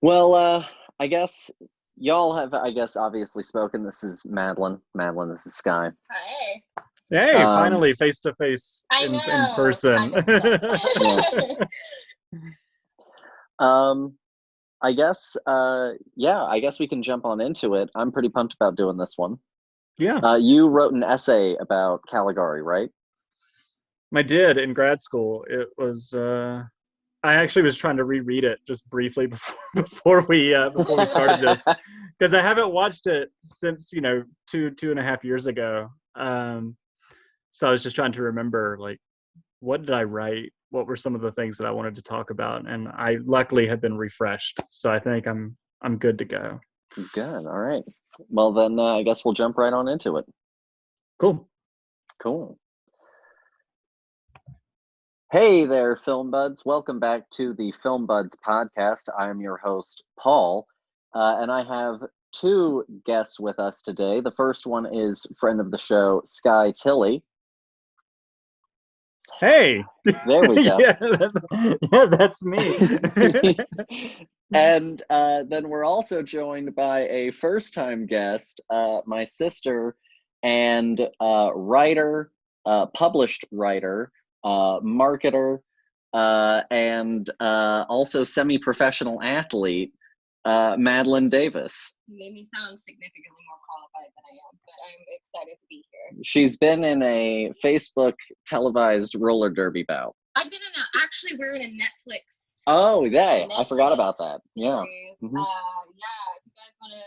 Well, I guess y'all have, I guess, obviously spoken. This is Madelaine. Madelaine, this is Sky. Hi. Hey, Um, finally face to face I in know, person. kind of sucks. yeah. Um, I guess, yeah, I guess we can jump on into it. I'm pretty pumped about doing this one. Yeah, You wrote an essay about Caligari, right? I did in grad school. It was I actually was trying to reread it just briefly before before we started this because I haven't watched it since, two and a half years ago. So I was just trying to remember, like, what did I write? What were some of the things that I wanted to talk about? And I luckily have been refreshed, so I think I'm good to go. Good. All right. Well, then I guess we'll jump right on into it. Cool. Cool. Hey there, Film Buds. Welcome back to the Film Buds podcast. I am your host, Paul, and I have two guests with us today. The first one is friend of the show, Sky Tilley. Hey. There we go. Yeah, that's me. And then we're also joined by a first-time guest, my sister and writer, published writer, marketer, and also semi-professional athlete, Madelaine Davis. You made me sound significantly more qualified than I am, but I'm excited to be here. She's been in a Facebook televised roller derby bout. I've been actually we're in a Netflix. Oh, yeah, I forgot about that. Yeah. Mm-hmm. Yeah, if you guys want to,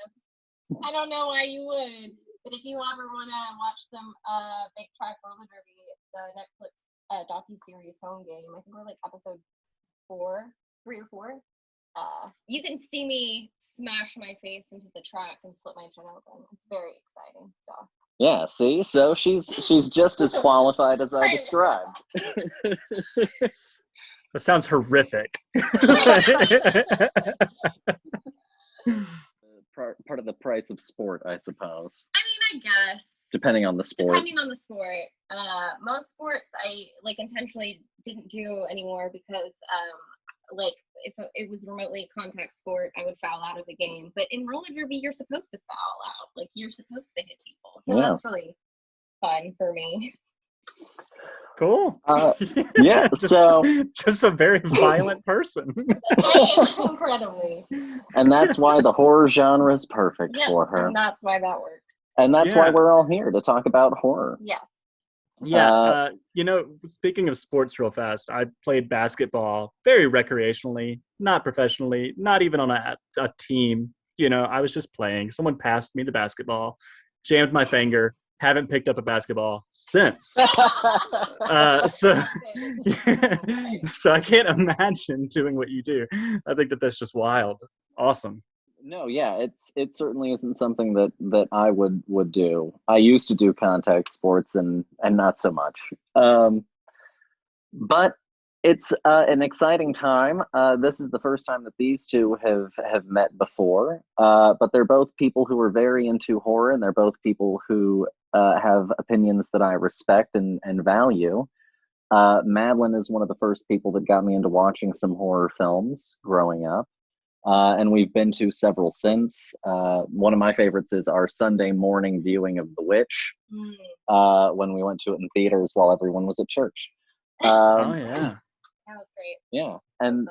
I don't know why you would, but if you ever want to watch some big track roller derby, the Netflix docu-series Home Game, I think we're like episode 3 or 4. You can see me smash my face into the track and split my chin open. It's very exciting stuff. Yeah, see? So she's just as qualified as I described. That sounds horrific. Part of the price of sport, I suppose. I mean, I guess. Depending on the sport. Depending on the sport. Most sports I like intentionally didn't do anymore because like if it was remotely contact sport, I would foul out of the game. But in roller derby, you're supposed to foul out. Like you're supposed to hit people. So that's really fun for me. Cool. Yeah, just a very violent person. Incredibly. And that's why the horror genre is perfect for her. And that's why that works. And that's why we're all here to talk about horror. Yes. Yeah. Speaking of sports real fast, I played basketball very recreationally, not professionally, not even on a team. I was just playing. Someone passed me the basketball, jammed my finger, haven't picked up a basketball since. So I can't imagine doing what you do. I think that's just wild. Awesome. No, yeah, it certainly isn't something that I would do. I used to do contact sports and not so much. But it's an exciting time. This is the first time that these two have met before. But they're both people who are very into horror, and they're both people who have opinions that I respect and value. Madelaine is one of the first people that got me into watching some horror films growing up. And we've been to several since. One of my favorites is our Sunday morning viewing of The Witch, when we went to it in theaters while everyone was at church. Oh, yeah. That was great. Yeah. And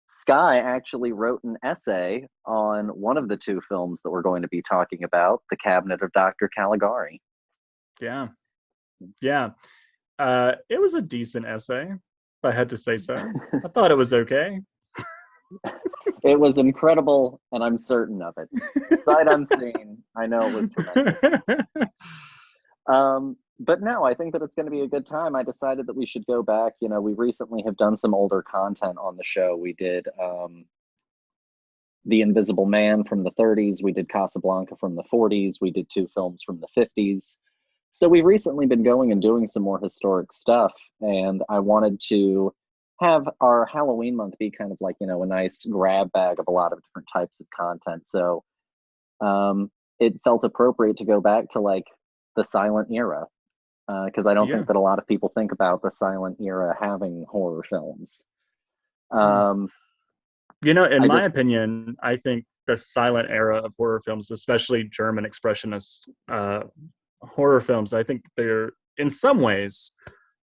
Sky actually wrote an essay on one of the two films that we're going to be talking about, The Cabinet of Dr. Caligari. Yeah. Yeah. It was a decent essay, if I had to say so. I thought it was okay. It was incredible, and I'm certain of it. Sight unseen, I know it was tremendous. But no, I think that it's going to be a good time. I decided that we should go back. We recently have done some older content on the show. We did The Invisible Man from the 30s. We did Casablanca from the 40s. We did 2 films from the 50s. So we've recently been going and doing some more historic stuff, and I wanted to have our Halloween month be kind of like, a nice grab bag of a lot of different types of content. So it felt appropriate to go back to like the silent era, because I don't think that a lot of people think about the silent era having horror films. In I my just opinion, I think the silent era of horror films, especially German expressionist horror films, I think they're in some ways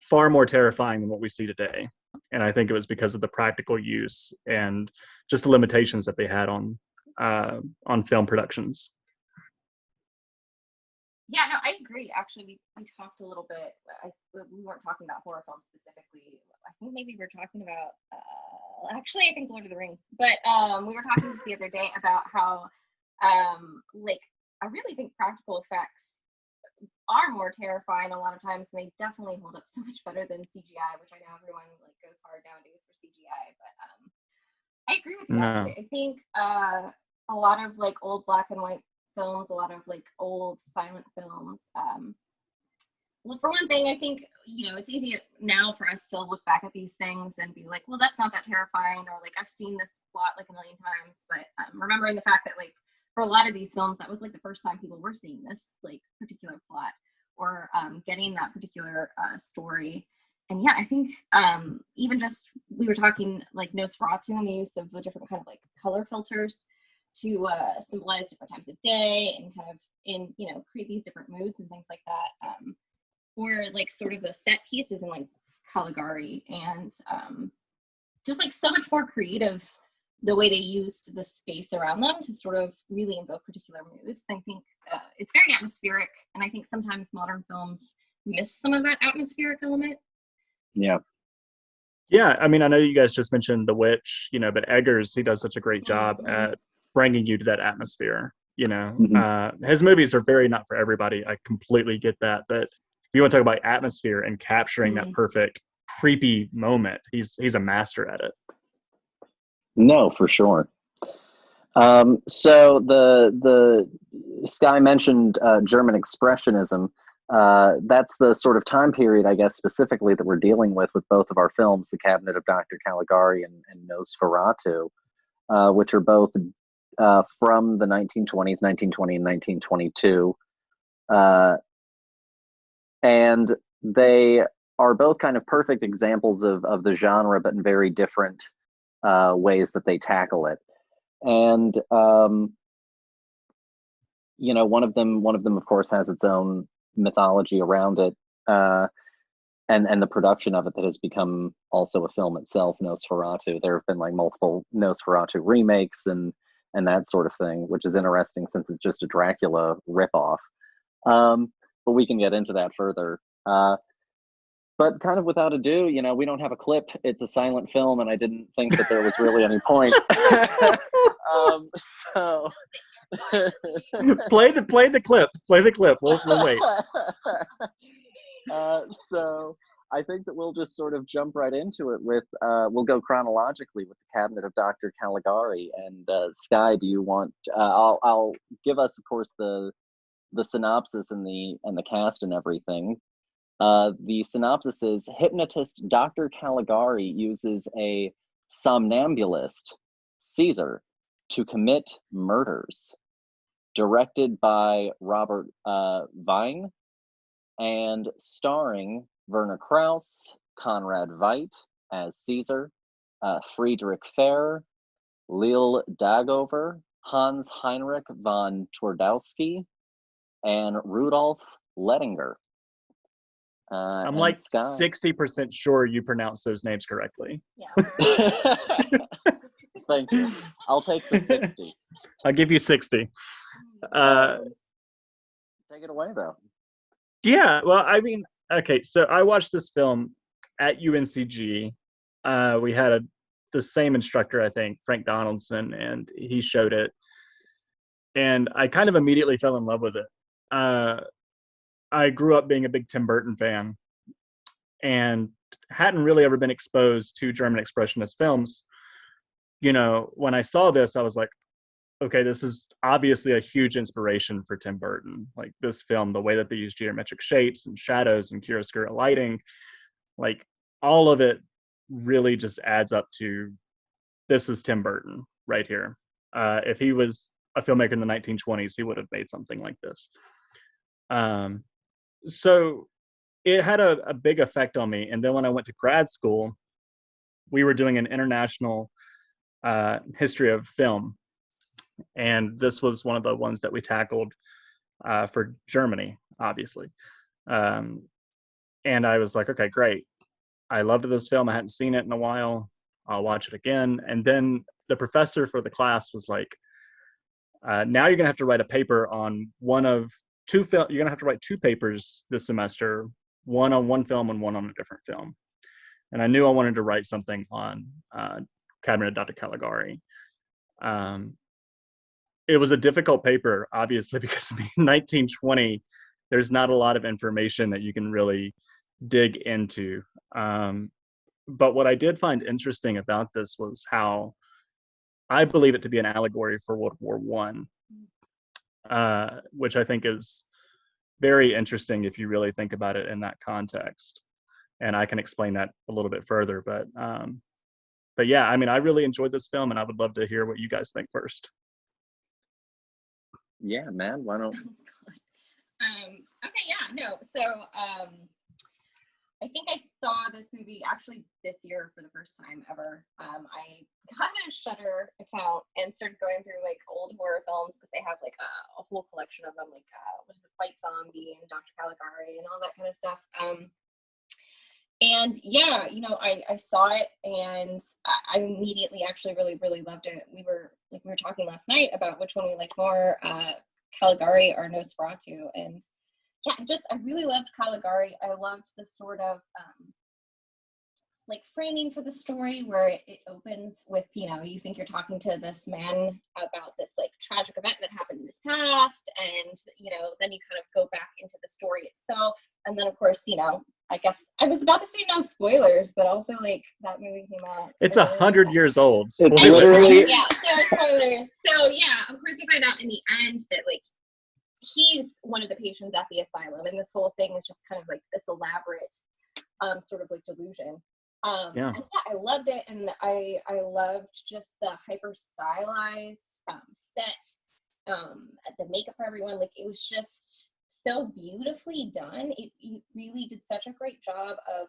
far more terrifying than what we see today. And I think it was because of the practical use and just the limitations that they had on film productions. Yeah, no, I agree. Actually, we talked a little bit. We weren't talking about horror films specifically. I think maybe we were talking about. Actually, I think Lord of the Rings. But we were talking just the other day about how, like, I really think practical effects are more terrifying a lot of times, and they definitely hold up so much better than CGI, which I know everyone like goes hard nowadays for CGI. But I agree with you. No. Actually, I think a lot of like old black and white films, a lot of like old silent films. Well, for one thing, I think, it's easy now for us to look back at these things and be like, well, that's not that terrifying, or like, I've seen this plot like a million times. But remembering the fact that like for a lot of these films, that was like the first time people were seeing this like particular plot, or getting that particular story. And yeah, I think even just, we were talking like Nosferatu and the use of the different kind of like color filters to symbolize different times of day and kind of create these different moods and things like that, or like sort of the set pieces in like Caligari, and just like so much more creative the way they used the space around them to sort of really invoke particular moods. I think it's very atmospheric, and I think sometimes modern films miss some of that atmospheric element. yeah. Yeah, I mean, I know you guys just mentioned The Witch, but Eggers, he does such a great job at bringing you to that atmosphere. His movies are very not for everybody. I completely get that. But if you want to talk about atmosphere and capturing that perfect creepy moment, he's a master at it. No, for sure. So the Sky mentioned German expressionism. That's the sort of time period, I guess, specifically that we're dealing with both of our films, The Cabinet of Dr. Caligari and Nosferatu, which are both from the 1920s, 1920 and 1922. And they are both kind of perfect examples of the genre, but in very different ways that they tackle it. And one of them, of course, has its own mythology around it, and the production of it that has become also a film itself, Nosferatu. There have been like multiple Nosferatu remakes and that sort of thing, which is interesting since it's just a Dracula ripoff. But we can get into that further. But kind of without ado, we don't have a clip. It's a silent film, and I didn't think that there was really any point. So play the clip. Play the clip. We'll wait. So I think that we'll just sort of jump right into it with we'll go chronologically with The Cabinet of Dr. Caligari. And Sky, do you want? I'll give us, of course, the synopsis and the cast and everything. The synopsis is: hypnotist Dr. Caligari uses a somnambulist, Caesar, to commit murders. Directed by Robert Vine, and starring Werner Krauss, Conrad Veidt as Caesar, Friedrich Fehr, Lil Dagover, Hans Heinrich von Twardowski, and Rudolf Lettinger. I'm like 60% sure you pronounce those names correctly. Yeah. Thank you. I'll take the 60. I'll give you 60. Take it away, though. Yeah, well, I mean, okay, so I watched this film at UNCG. We had the same instructor, I think, Frank Donaldson, and he showed it. And I kind of immediately fell in love with it. I grew up being a big Tim Burton fan and hadn't really ever been exposed to German expressionist films. When I saw this, I was like, okay, this is obviously a huge inspiration for Tim Burton. Like this film, the way that they use geometric shapes and shadows and chiaroscuro lighting, like all of it really just adds up to this is Tim Burton right here. If he was a filmmaker in the 1920s, he would have made something like this. So it had a big effect on me. And then when I went to grad school, we were doing an international history of film, and this was one of the ones that we tackled for Germany, obviously. And I was like, okay, great. I loved this film. I hadn't seen it in a while. I'll watch it again. And then the professor for the class was like, now you're gonna have to write a paper on one of two film. You're gonna have to write 2 papers this semester, one on one film and one on a different film. And I knew I wanted to write something on Cabinet of Dr. Caligari. It was a difficult paper, obviously, because in 1920, there's not a lot of information that you can really dig into. But what I did find interesting about this was how I believe it to be an allegory for World War I, which I think is very interesting if you really think about it in that context. And I can explain that a little bit further. But yeah, I mean, I really enjoyed this film, and I would love to hear what you guys think first. Yeah, man, why don't? Okay, yeah, no. So I think I saw this movie actually this year for the first time ever. I got a Shudder account and started going through like old horror films because they have like a whole collection of them, like what is it, White Zombie and Dr. Caligari and all that kind of stuff. And yeah, you know, I saw it and I immediately actually really loved it. We were talking last night about which one we liked more, Caligari or Nosferatu, and yeah, I really loved Caligari. I loved the sort of like framing for the story where it opens with, you know, you think you're talking to this man about this like tragic event that happened in his past, and you know, then you kind of go back into the story itself, and then of course, you know, I guess I was about to say no spoilers, but also like that movie came out. It's 100 years old. It's literally yeah. So spoilers. So yeah, of course you find out in the end that like he's one of the patients at the asylum, and this whole thing is just kind of like this elaborate sort of like delusion. And yeah, I loved it, and I loved just the hyper stylized set, the makeup for everyone. Like it was just so beautifully done. It really did such a great job of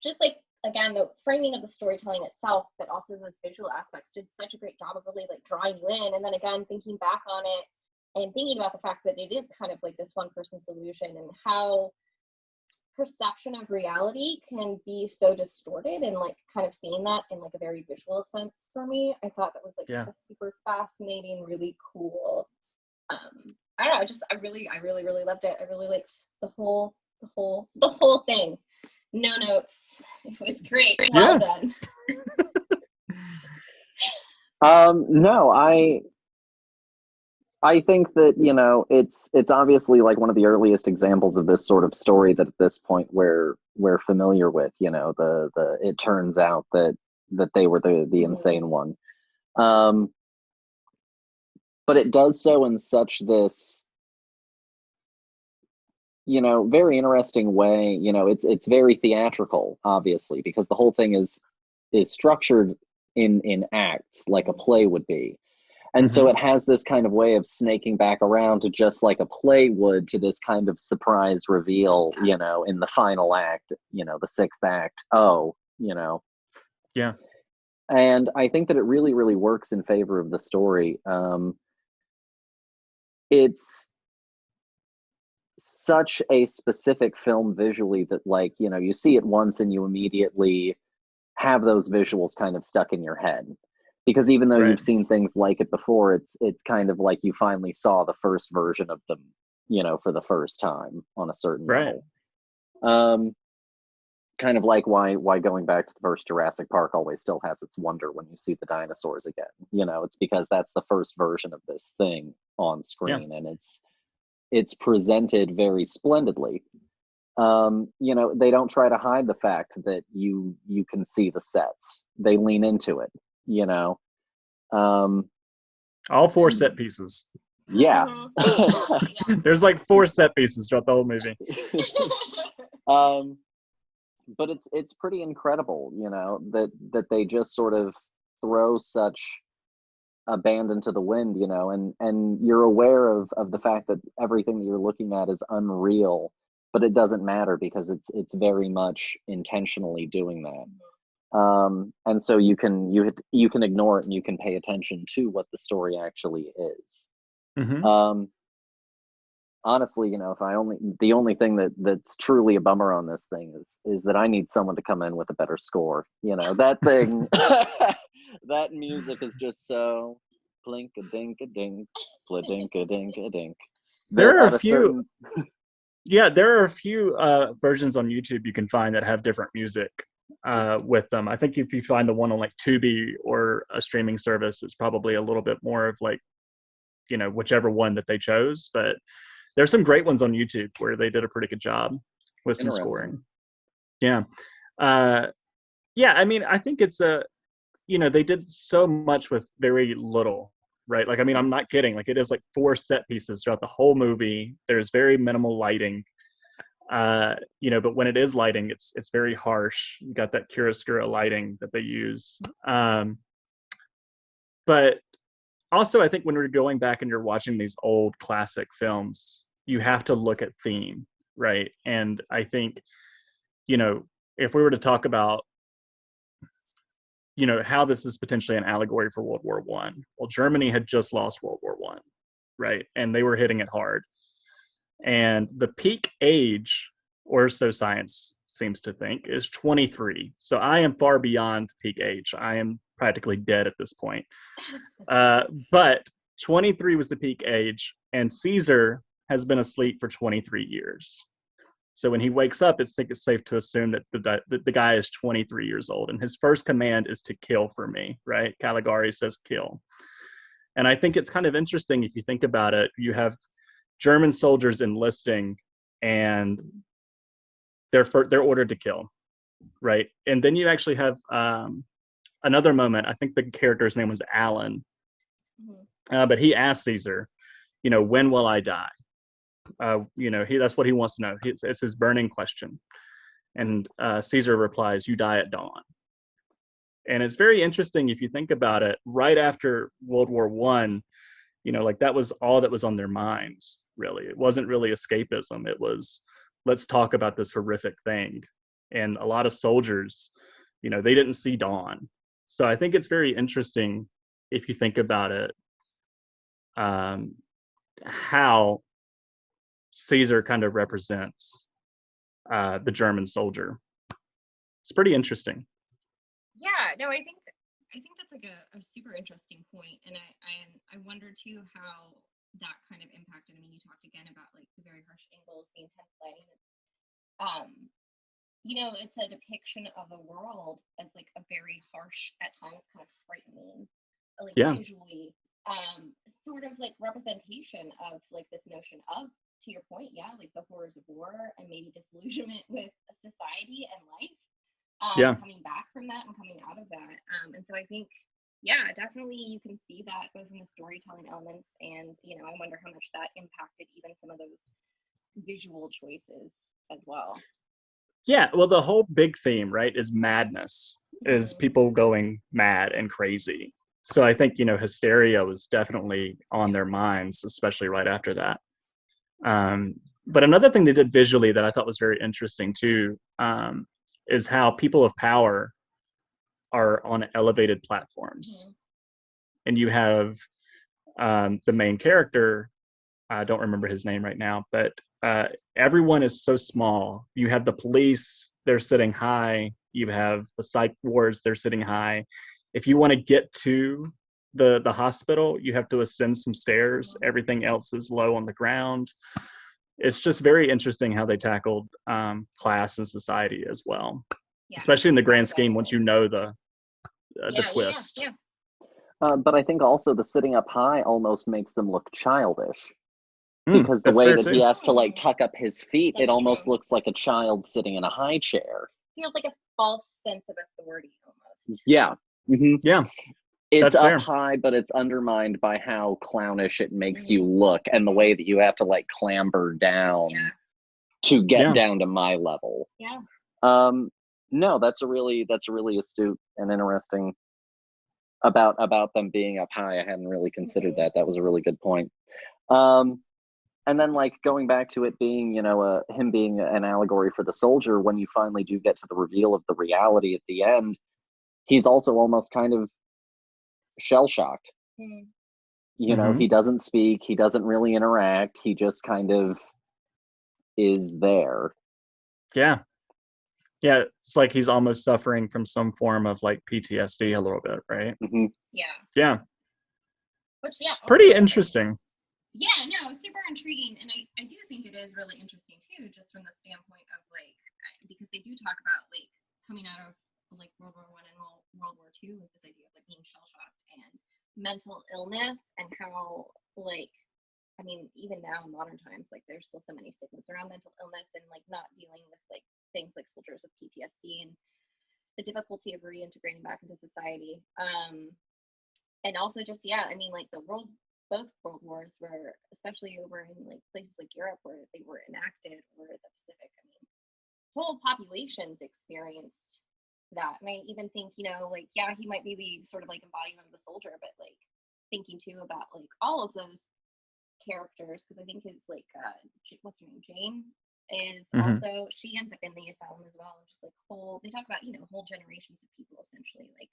just like, again, the framing of the storytelling itself, but also those visual aspects did such a great job of really like drawing you in. And then again, thinking back on it and thinking about the fact that it is kind of like this one person solution, and how perception of reality can be so distorted, and like kind of seeing that in like a very visual sense for me, I thought that was like a super fascinating, really cool. I don't know, I really loved it. I really liked the whole thing. No notes. It was great. Well done. No, I think that, you know, it's obviously like one of the earliest examples of this sort of story that at this point we're familiar with. You know, the it turns out that they were the insane one, but it does so in such this, you know, very interesting way. You know, it's very theatrical, obviously, because the whole thing is structured in acts like a play would be. And so it has this kind of way of snaking back around to just like a play would, to this kind of surprise reveal, you know, in the final act, you know, the 6th act. Oh, you know. Yeah. And I think that it really, really works in favor of the story. It's such a specific film visually that, like, you know, you see it once and you immediately have those visuals kind of stuck in your head. Because even though you've seen things like it before, it's kind of like you finally saw the first version of them, you know, for the first time on a certain level. Kind of like why going back to the first Jurassic Park always still has its wonder when you see the dinosaurs again. You know, it's because that's the first version of this thing on screen, and it's presented very splendidly. You know, they don't try to hide the fact that you can see the sets. They lean into it. You know, all 4 set pieces. Yeah. There's like 4 set pieces throughout the whole movie. But it's pretty incredible, you know, that they just sort of throw such abandon to the wind, you know, and you're aware of the fact that everything that you're looking at is unreal, but it doesn't matter because it's very much intentionally doing that. And so you can ignore it and you can pay attention to what the story actually is. Mm-hmm. Honestly, if the only thing that's truly a bummer on this thing is that I need someone to come in with a better score. That thing, that music is just so blink a dink a dink, dink a dink a dink. There are a few. Yeah, there are a few versions on YouTube you can find that have different music with them. I think if you find the one on like Tubi or a streaming service, it's probably a little bit more of like, whichever one that they chose. But there's some great ones on YouTube where they did a pretty good job with some scoring. Yeah. Yeah, I mean, I think it's they did so much with very little, right? Like, I mean, I'm not kidding. Like, it is like 4 set pieces throughout the whole movie. There's very minimal lighting. But when it is lighting, it's very harsh. You got that chiaroscuro lighting that they use. But also, I think when we're going back and you're watching these old classic films, you have to look at theme, right? And I think, if we were to talk about, how this is potentially an allegory for World War One. Well, Germany had just lost World War One, right? And they were hitting it hard. And the peak age, or so science seems to think, is 23. So I am far beyond peak age. I am practically dead at this point. But 23 was the peak age, and Caesar has been asleep for 23 years. So when he wakes up, it's safe to assume that the guy is 23 years old, and his first command is to kill for me, right? Caligari says kill. And I think it's kind of interesting if you think about it. You have German soldiers enlisting, and they're ordered to kill, right? And then you actually have another moment. I think the character's name was Alan, but he asked Caesar, when will I die? That's what he wants to know. It's his burning question. And Caesar replies, "You die at dawn." And it's very interesting if you think about it. Right after World War One, like that was all that was on their minds, really. It wasn't really escapism. It was, let's talk about this horrific thing. And a lot of soldiers, they didn't see dawn. So I think it's very interesting if you think about it, how Caesar kind of represents the German soldier. It's pretty interesting. Yeah, no, I think that's like a super interesting point, and I wonder too how that kind of impacted. I mean, you talked again about like the very harsh angles, the intense lighting. It's a depiction of the world as like a very harsh, at times kind of frightening, like visually, sort of like representation of like this notion of, to your point, like the horrors of war and maybe disillusionment with society and life, coming back from that and coming out of that. And so I think, definitely you can see that both in the storytelling elements and, I wonder how much that impacted even some of those visual choices as well. Yeah, well, the whole big theme, right, is madness, is people going mad and crazy. So I think, hysteria was definitely on their minds, especially right after that. But another thing they did visually that I thought was very interesting too, is how people of power are on elevated platforms. And you have the main character, I don't remember his name right now, but everyone is so small. You have the police, they're sitting high. You have the psych wards, they're sitting high. If you want to get to the hospital, you have to ascend some stairs. Everything else is low on the ground. It's just very interesting how they tackled class and society as well, especially in the grand scheme once you know the twist. But I think also the sitting up high almost makes them look childish, because the way that he has to like tuck up his feet, it almost looks like a child sitting in a high chair. Feels like a false sense of authority almost. Yeah. Mm-hmm. Yeah. It's up high, but it's undermined by how clownish it makes you look, and the way that you have to like clamber down to get down to my level. Yeah. No, that's a really astute and interesting about them being up high. I hadn't really considered that. That was a really good point. And then like going back to it being, him being an allegory for the soldier, when you finally do get to the reveal of the reality at the end, he's also almost kind of shell-shocked. Mm. You know, he doesn't speak, he doesn't really interact, he just kind of is there. Yeah. Yeah, it's like he's almost suffering from some form of like PTSD a little bit, right? Mm-hmm. Yeah. Yeah. Which, yeah. Pretty interesting. Yeah, no, super intriguing. And I do think it is really interesting too, just from the standpoint of like, because they do talk about like coming out of like World War I and World War II with this idea of like being shell shocked and mental illness, and how like, I mean, even now in modern times, like there's still so many stigmas around mental illness and like not dealing with like things like soldiers with PTSD and the difficulty of reintegrating back into society. And also just, yeah, I mean, like both world wars were, especially over in like places like Europe where they were enacted, or the Pacific, I mean, whole populations experienced that. And I even think, you know, like, yeah, he might be the sort of like embodiment of the soldier, but like thinking too about like all of those characters, because I think his like what's her name, Jane, is also, she ends up in the asylum as well. Just like they talk about, you know, whole generations of people essentially like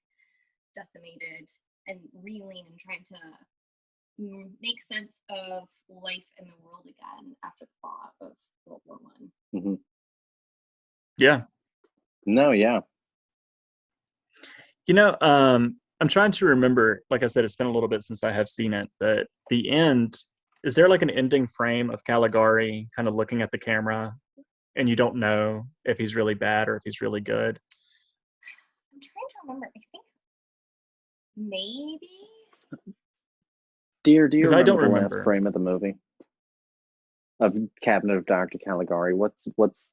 decimated and reeling and trying to make sense of life in the world again after the fallout of World War One. Mm-hmm. Yeah. No, yeah. You know, I'm trying to remember, like I said, it's been a little bit since I have seen it, but the end, is there like an ending frame of Caligari kind of looking at the camera and you don't know if he's really bad or if he's really good? I'm trying to remember. I think maybe. Do you remember I don't the remember. last frame of the movie? Of Cabinet of Dr. Caligari? What's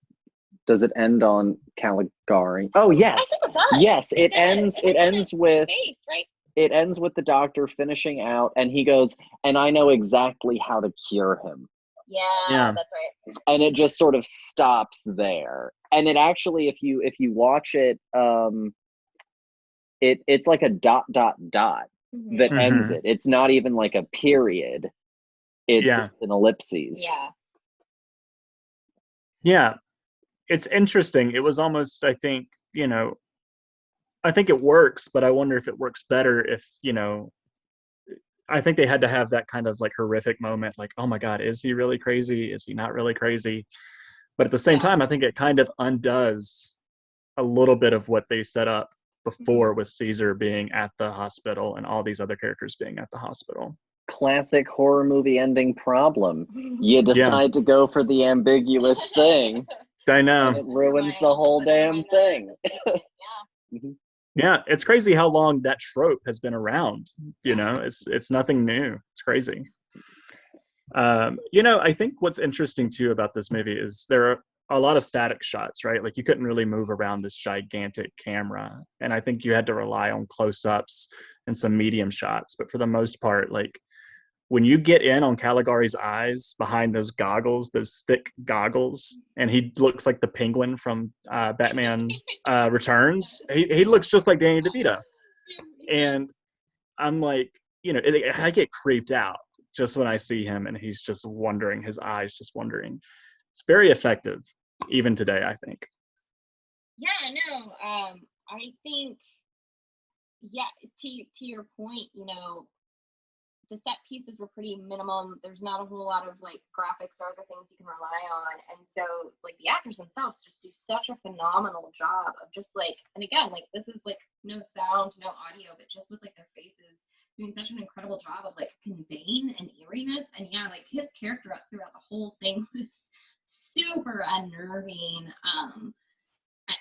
does it end on Caligari? Oh yes. I think it does. Yes, it ends with face, right? It ends with the doctor finishing out and he goes, and I know exactly how to cure him. Yeah, that's right. And it just sort of stops there. And it actually, if you watch it, it's like a ... that ends it. It's not even like a period. It's an ellipses. Yeah. Yeah. It's interesting. It was almost, I think, you know, I think it works, but I wonder if it works better if, you know, I think they had to have that kind of like horrific moment, like, oh my God, is he really crazy? Is he not really crazy? But at the same time, I think it kind of undoes a little bit of what they set up before with Caesar being at the hospital and all these other characters being at the hospital. Classic horror movie ending problem. You decide to go for the ambiguous thing. I know. And it ruins the whole damn thing. Yeah, it's crazy how long that trope has been around. You know, it's nothing new. It's crazy. You know, I think what's interesting too about this movie is there are a lot of static shots, right? Like you couldn't really move around this gigantic camera. And I think you had to rely on close-ups and some medium shots. But for the most part, like when you get in on Caligari's eyes behind those goggles, those thick goggles, and he looks like the penguin from Batman Returns, he looks just like Danny DeVito. And I'm like, you know, I get creeped out just when I see him and he's just wondering, his eyes just wondering. It's very effective, even today, I think. Yeah, no, I think, yeah, to your point, you know, the set pieces were pretty minimum. There's not a whole lot of like graphics or other things you can rely on. And so like the actors themselves just do such a phenomenal job of just like, and again, like this is like no sound, no audio, but just with like their faces doing such an incredible job of like conveying an eeriness. And yeah, like his character throughout the whole thing was super unnerving.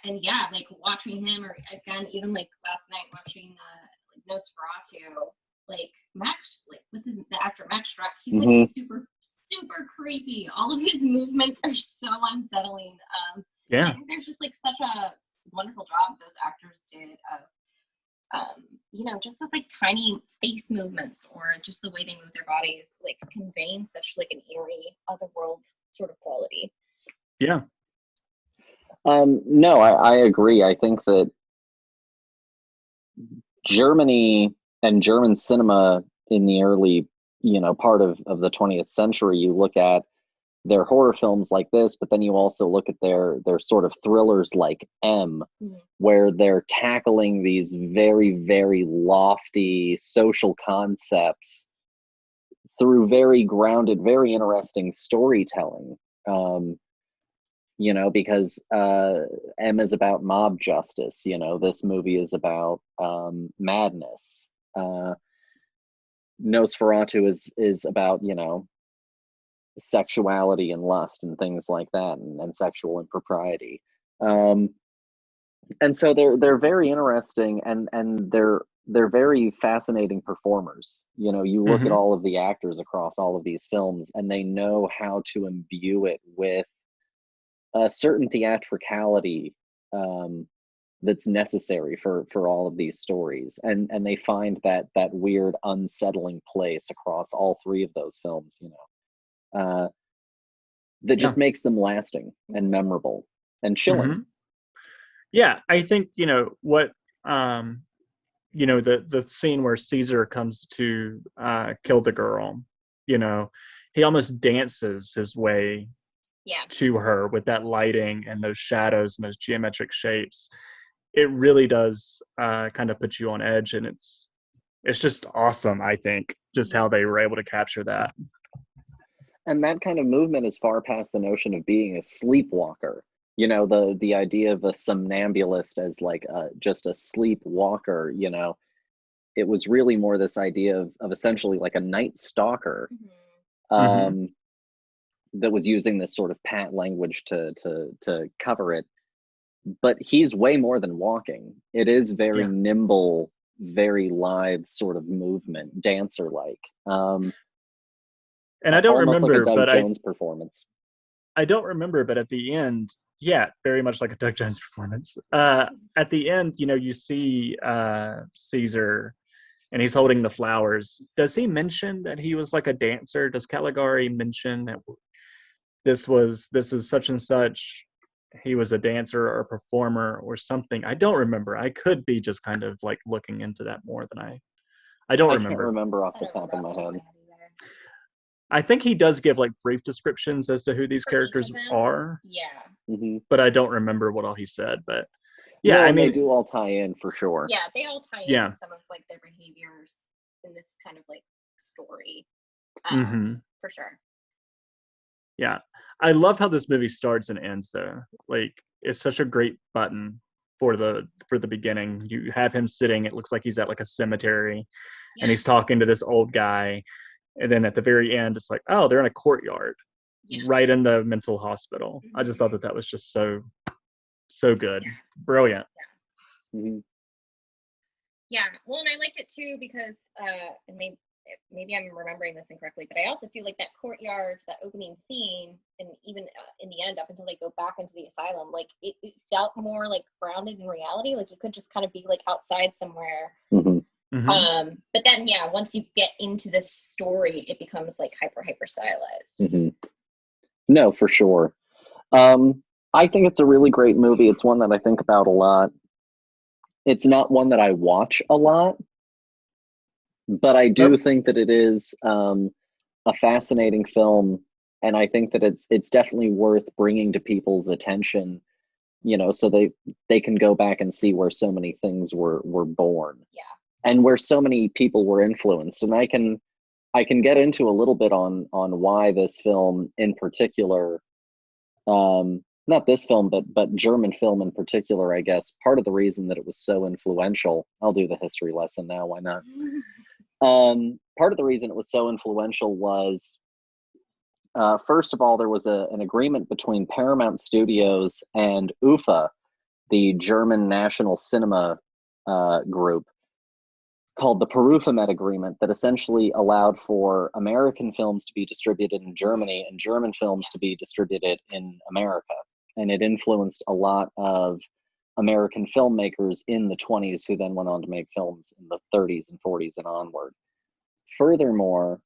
And yeah, like watching him, or again, even like last night watching like Nosferatu, like Max, like what's his, the actor Max Schreck, he's like super creepy. All of his movements are so unsettling. I think there's just like such a wonderful job those actors did of you know, just with like tiny face movements or just the way they move their bodies, like conveying such like an eerie otherworld sort of quality. Yeah. No, I agree. I think that Germany and German cinema in the early, you know, part of the 20th century, you look at their horror films like this, but then you also look at their sort of thrillers like M, where they're tackling these very, very lofty social concepts through very grounded, very interesting storytelling. You know, because M is about mob justice. You know, this movie is about madness. Nosferatu is about, you know, sexuality and lust and things like that, and sexual impropriety. And so they're very interesting, and they're very fascinating performers. You know, you look at all of the actors across all of these films, and they know how to imbue it with a certain theatricality that's necessary for all of these stories, and they find that weird unsettling place across all three of those films, you know, that just makes them lasting and memorable and chilling. Yeah, I think, you know, what you know, the scene where Caesar comes to kill the girl, you know, he almost dances his way to her with that lighting and those shadows and those geometric shapes. It really does kind of put you on edge, and it's just awesome, I think, just how they were able to capture that. And that kind of movement is far past the notion of being a sleepwalker. You know, the idea of a somnambulist as like just a sleepwalker, you know, it was really more this idea of essentially like a night stalker. That was using this sort of pat language to cover it. But he's way more than walking. It is very nimble, very lithe sort of movement, dancer-like. And I don't remember, like a Doug but Jones performance. I don't remember, but at the end, yeah, very much like a Doug Jones performance. At the end, you know, you see Caesar, and he's holding the flowers. Does he mention that he was like a dancer? Does Caligari mention that this is such and such? He was a dancer or a performer or something. I don't remember. I could be just kind of like looking into that more than I don't remember. I can't rember off the top of my head. I think he does give like brief descriptions as to who these characters are. Yeah. But I don't remember what all he said. But yeah, no, I mean, they do all tie in for sure. Yeah, they all tie into some of like their behaviors in this kind of like story. For sure. Yeah, I love how this movie starts and ends though. Like, it's such a great button for the beginning. You have him sitting, it looks like he's at like a cemetery, and he's talking to this old guy, and then at the very end it's like, oh, they're in a courtyard right in the mental hospital. I just thought that was just so good. Brilliant. Yeah, well, and I liked it too because and maybe I'm remembering this incorrectly, but I also feel like that courtyard, that opening scene, and even in the end, up until they go back into the asylum, like it felt more like grounded in reality. Like you could just kind of be like outside somewhere. But then, yeah, once you get into this story, it becomes like hyper stylized. No, for sure. I think it's a really great movie. It's one that I think about a lot. It's not one that I watch a lot, but I do think that it is a fascinating film, and I think that it's definitely worth bringing to people's attention, you know, so they can go back and see where so many things were born, and where so many people were influenced. And I can get into a little bit on why this film in particular, not this film, but German film in particular, I guess, part of the reason that it was so influential. I'll do the history lesson now, why not? Part of the reason it was so influential was, first of all, there was an agreement between Paramount Studios and UFA, the German National Cinema group, called the Perufamet Agreement, that essentially allowed for American films to be distributed in Germany and German films to be distributed in America. And it influenced a lot of American filmmakers in the 20s who then went on to make films in the 30s and 40s and onward. Furthermore,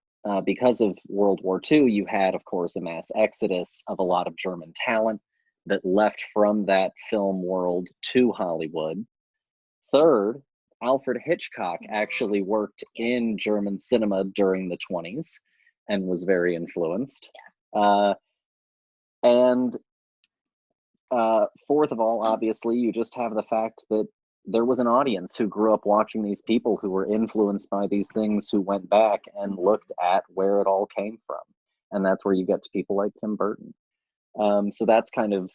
because of World War II, you had, of course, a mass exodus of a lot of German talent that left from that film world to Hollywood. Third, Alfred Hitchcock actually worked in German cinema during the 20s and was very influenced. And fourth of all, obviously, you just have the fact that there was an audience who grew up watching these people who were influenced by these things, who went back and looked at where it all came from. And that's where you get to people like Tim Burton. So that's kind of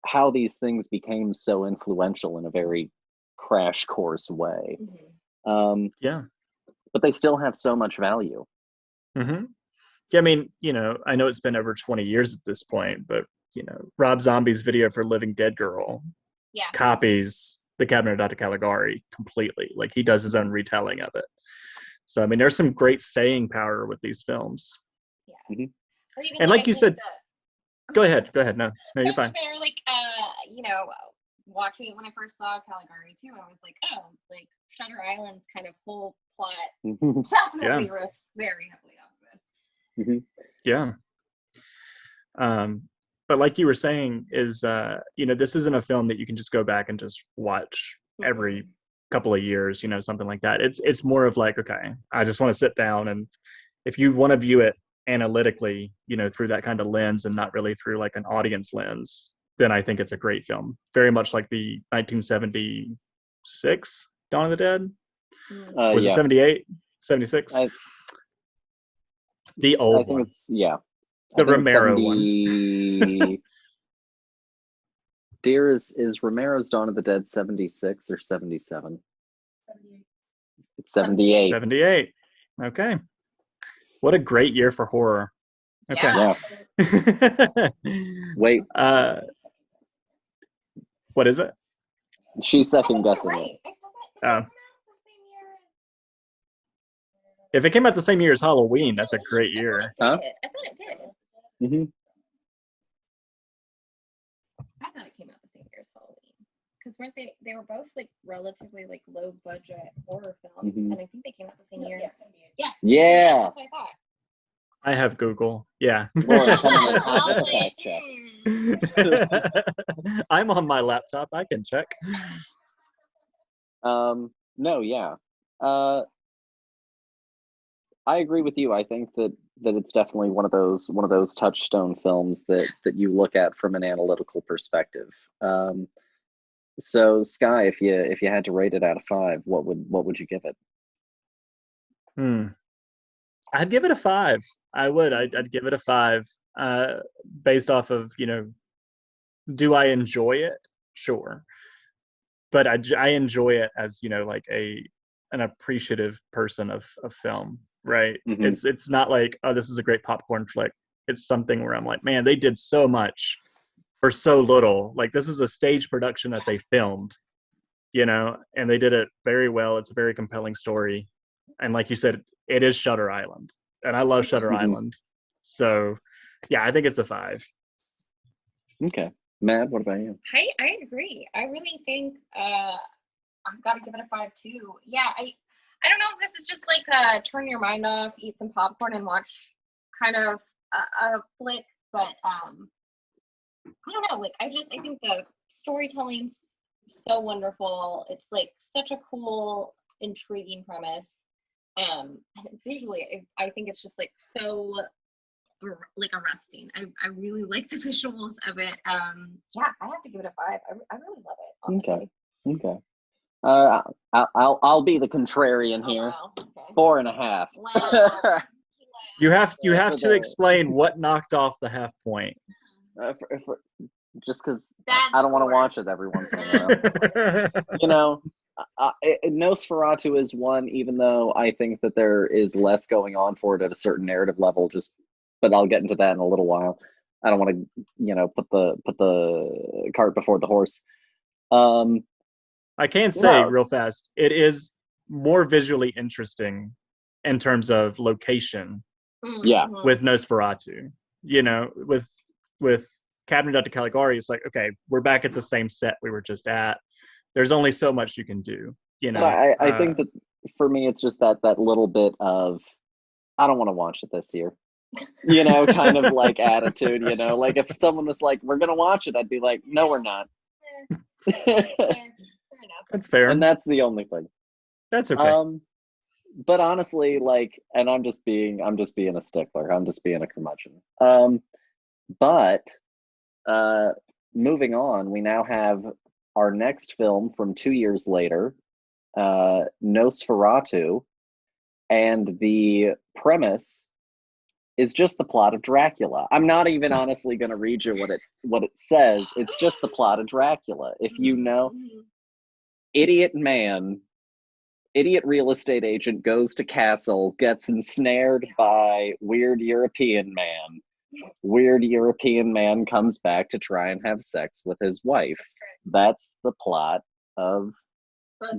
how these things became so influential in a very crash course way. Yeah. But they still have so much value. Mm-hmm. Yeah, I mean, I know it's been over 20 years at this point, but, Rob Zombie's video for Living Dead Girl copies The Cabinet of Dr. Caligari completely. Like, he does his own retelling of it. So, I mean, there's some great staying power with these films. Yeah. Mm-hmm. And like you said, go ahead. No, you're fine. Like, watching it when I first saw Caligari too, I was like, oh, like Shutter Island's kind of whole plot definitely riffs very heavily off of this. Yeah. But like you were saying, is this isn't a film that you can just go back and just watch every couple of years, something like that. It's more of like, okay, I just want to sit down, and if you want to view it analytically, through that kind of lens and not really through like an audience lens, then I think it's a great film. Very much like the 1976 Dawn of the Dead. Was it 78? 76? The old I think one. It's, yeah. The Romero one. Dear, is Romero's Dawn of the Dead 76 or 77? 78. It's 78. 78. Okay. What a great year for horror. Okay. Yeah. Wait. What is it? She's second guessing it. If it came out the same year as Halloween, that's a great year. Huh? I thought it did. Mm-hmm. I thought it came out the same year as Halloween. Because weren't they were both like relatively like low budget horror films, and I think they came out the same year. Yeah, that's what I thought. I have Google. Yeah. Fact check. I'm on my laptop. I can check. No, yeah. I agree with you. I think that it's definitely one of those touchstone films that you look at from an analytical perspective. So Sky, if you had to rate it out of 5, what would you give it? I'd give it a 5. I would. I'd give it a 5. Based off of, do I enjoy it? Sure. But I enjoy it as, like an appreciative person of film, right? It's not like, oh, this is a great popcorn flick. It's something where I'm like, man, they did so much for so little. Like, this is a stage production that they filmed, and they did it very well. It's a very compelling story. And like you said, it is Shutter Island. And I love Shutter Island. So, yeah, I think it's a 5. Okay. Mad, what about you? I agree. I really think I've got to give it a 5 too. Yeah, I don't know if this is just like turn your mind off, eat some popcorn, and watch kind of a flick, but I don't know. Like, I think the storytelling's so wonderful. It's like such a cool, intriguing premise. And visually, I think it's just like so like arresting. I really like the visuals of it. Yeah, I have to give it a 5. I really love it, honestly. Okay. I'll be the contrarian here. Wow. Okay. 4.5. Wow. You have to explain what knocked off the half point. Just because I don't want to watch it every once in a while. Nosferatu is one, even though I think that there is less going on for it at a certain narrative level. But I'll get into that in a little while. I don't want to, put the cart before the horse. I can say real fast, it is more visually interesting in terms of location. Yeah. With Nosferatu, with Cabinet of Dr. Caligari, it's like, okay, we're back at the same set we were just at. There's only so much you can do, I think that for me, it's just that little bit of, I don't want to watch it this year, kind of like attitude, like if someone was like, we're going to watch it, I'd be like, no, we're not. Fair enough. That's fair. And that's the only thing. That's okay. But honestly, like, and I'm just being a stickler. I'm just being a curmudgeon. But moving on, we now have our next film from 2 years later, Nosferatu, and the premise is just the plot of Dracula. I'm not even honestly going to read you what it says. It's just the plot of Dracula. If you know, idiot real estate agent goes to castle, gets ensnared by weird European man. Weird European man comes back to try and have sex with his wife. That's the plot of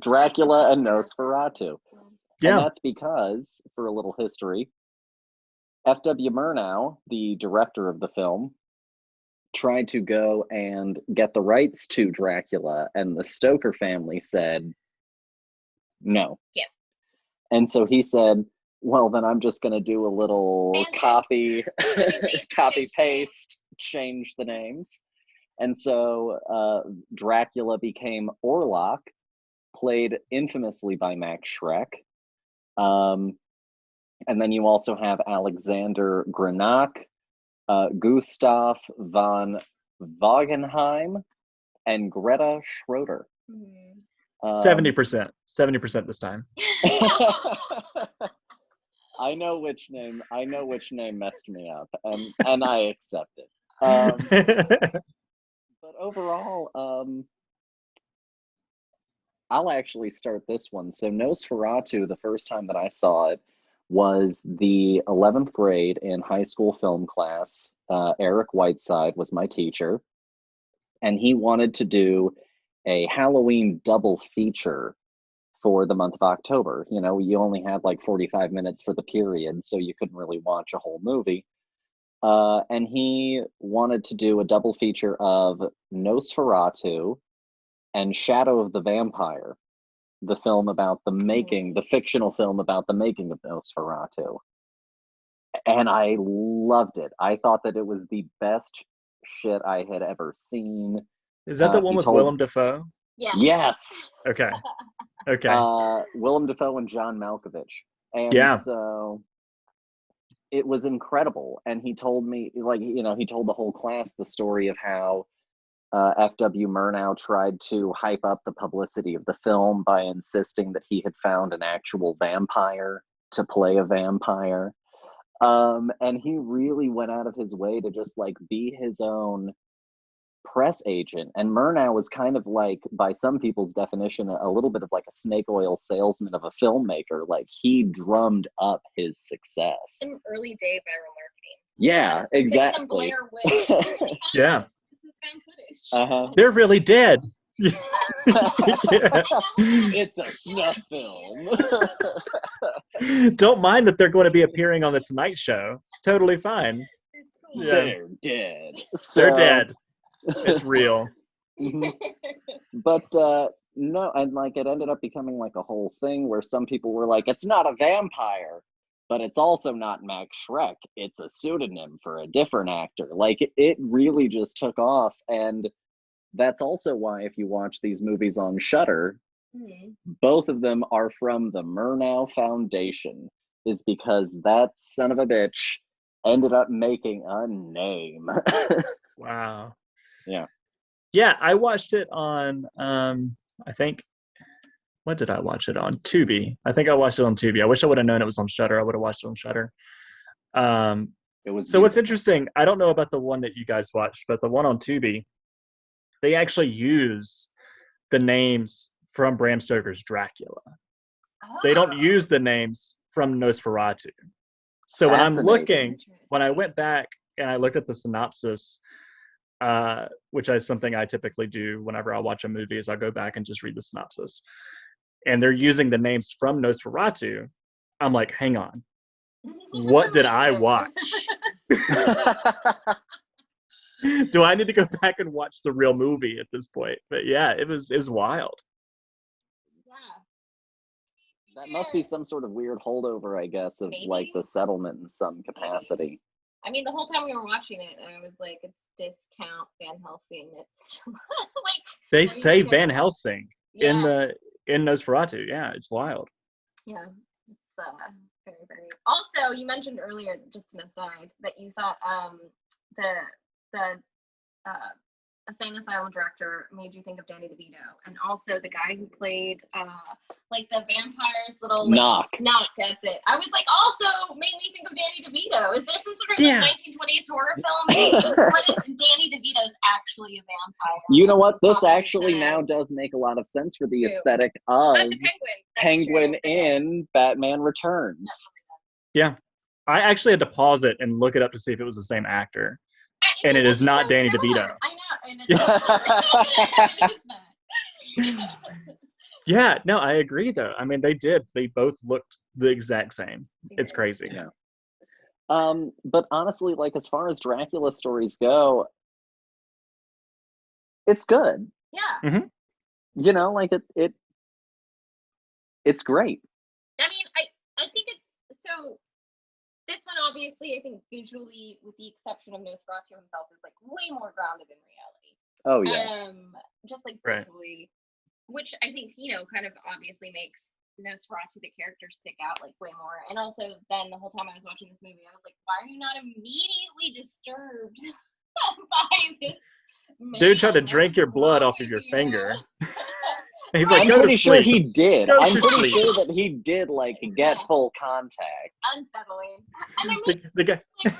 Dracula and Nosferatu. Yeah. And that's because, for a little history, F.W. Murnau, the director of the film, tried to go and get the rights to Dracula, and the Stoker family said no. Yeah. And so he said, well, then I'm just going to do a little copy paste, change the names. And so Dracula became Orlok, played infamously by Max Schreck. And then you also have Alexander Granach, Gustav von Wagenheim, and Greta Schroeder. 70%. 70% this time. I know which name messed me up, and I accept it. But overall, I'll actually start this one. So Nosferatu, the first time that I saw it, was the 11th grade in high school film class. Eric Whiteside was my teacher, and he wanted to do a Halloween double feature for the month of October. You know, you only had like 45 minutes for the period, so you couldn't really watch a whole movie. And he wanted to do a double feature of Nosferatu and Shadow of the Vampire, the film about the fictional film about the making of Nosferatu. And I loved it. I thought that it was the best shit I had ever seen. Is that the one with Willem Dafoe? Yeah. Yes. Okay. Willem Dafoe and John Malkovich. And so it was incredible. And he told me, he told the whole class the story of how F.W. Murnau tried to hype up the publicity of the film by insisting that he had found an actual vampire to play a vampire. And he really went out of his way to just like be his own press agent. And Murnau was kind of like, by some people's definition, a little bit of like a snake oil salesman of a filmmaker. Like, he drummed up his success. An early day viral marketing. Yeah, exactly. Like some Blair Witch. Yeah. This is found footage. They're really dead. It's a snuff film. Don't mind that they're going to be appearing on the Tonight Show. It's totally fine. Cool. Yeah. They're dead. They're dead. It's real. But no, and like it ended up becoming like a whole thing where some people were like, it's not a vampire, but it's also not Max Schreck. It's a pseudonym for a different actor. Like it really just took off. And that's also why if you watch these movies on Shudder, both of them are from the Murnau Foundation, is because that son of a bitch ended up making a name. Wow. Yeah, I watched it on I think, what did I watch it on? Tubi. I think I watched it on Tubi. I wish I would have known it was on Shudder. I would have watched it on Shudder. So what's interesting, I don't know about the one that you guys watched, but the one on Tubi, they actually use the names from Bram Stoker's Dracula. They don't use the names from Nosferatu. So when I went back and I looked at the synopsis, which is something I typically do whenever I watch a movie, is I'll go back and just read the synopsis. And they're using the names from Nosferatu. I'm like, hang on. What did I watch? Do I need to go back and watch the real movie at this point? But yeah, it was wild. Yeah. That must be some sort of weird holdover, I guess, of like the settlement in some capacity. I mean, the whole time we were watching it, I was like, it's discount Van Helsing. It's like they say Van Helsing in Nosferatu. Yeah, it's wild. Yeah, it's very, very. Also, you mentioned earlier, just an aside, that you thought the Insane Asylum director made you think of Danny DeVito, and also the guy who played like the vampire's little Knock. That's it. I was like, also made me think of Danny DeVito. Is there some sort of like 1920s horror film? What if Danny DeVito's actually a vampire? You know what? This actually now does make a lot of sense for the aesthetic of the Penguin in Batman Returns. Yeah. I actually had to pause it and look it up to see if it was the same actor. And it is not Danny DeVito. I know. And it's Yeah, no, I agree though. I mean, they did. They both looked the exact same. It's crazy. Yeah. But honestly, like as far as Dracula stories go, it's good. Yeah. Mm-hmm. You know, like it's great. I mean, I think it's so. This one, obviously, I think visually, with the exception of Nosferatu himself, is like way more grounded in reality. Oh yeah. Just like visually, which I think kind of obviously makes Nosferatu the character stick out like way more. And also, then the whole time I was watching this movie, I was like, why are you not immediately disturbed by this? Dude tried to drink your blood off of your finger. He's like, I'm go pretty to sure sleep. he did. Go I'm to pretty sleep. sure that he did like get full contact. Unsettling. And I mean,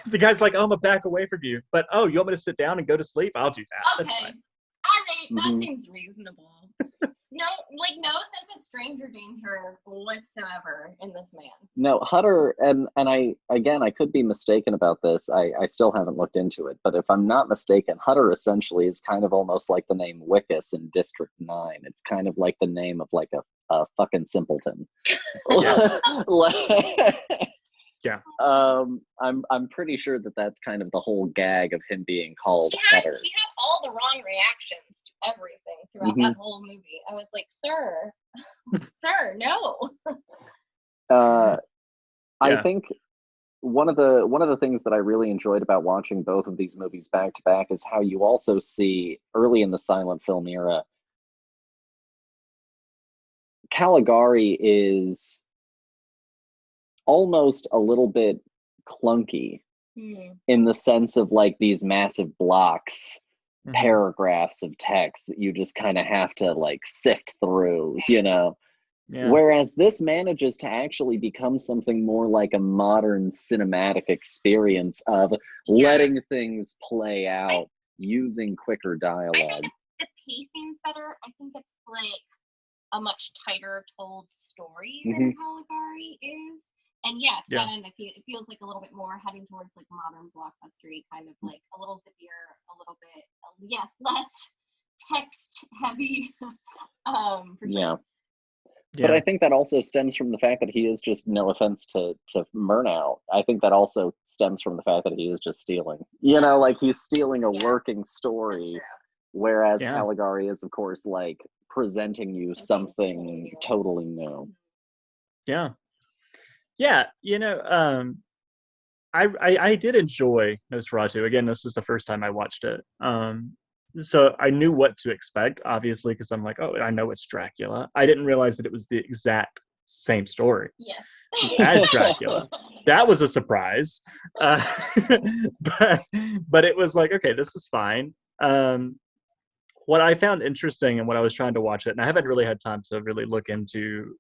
The guy's like, oh, I'm gonna back away from you, but oh, you want me to sit down and go to sleep? I'll do that. okay, That's fine. all right, Mhm. that seems reasonable. No sense of stranger danger whatsoever in this man. No, Hutter, and I could be mistaken about this. I still haven't looked into it, but if I'm not mistaken, Hutter essentially is kind of almost like the name Wickus in District 9. It's kind of like the name of like a fucking simpleton. Yeah. I'm pretty sure that that's kind of the whole gag of him being called Hutter. He had all the wrong reactions to everything throughout that whole movie. I was like, sir, no. I think one of the things that I really enjoyed about watching both of these movies back to back is how you also see early in the silent film era, Caligari is almost a little bit clunky in the sense of like these massive blocks, paragraphs of text that you just kind of have to like sift through, Yeah. Whereas this manages to actually become something more like a modern cinematic experience of letting things play out using quicker dialogue. I think the pacing's better. I think it's like a much tighter told story than Caligari is. And to that end, it feels like a little bit more heading towards like modern blockbustery, kind of like a little zippier, a little bit, less text heavy. For sure. But I think that also stems from the fact that he is just, no offense to Murnau, I think that also stems from the fact that he is just stealing. Like he's stealing a working story, whereas Caligari is, of course, like presenting you something totally new. Yeah. Yeah, I did enjoy Nosferatu. Again, this is the first time I watched it. So I knew what to expect, obviously, because I'm like, oh, I know it's Dracula. I didn't realize that it was the exact same story as Dracula. That was a surprise. But it was like, okay, this is fine. What I found interesting and what I was trying to watch it, and I haven't really had time to really look into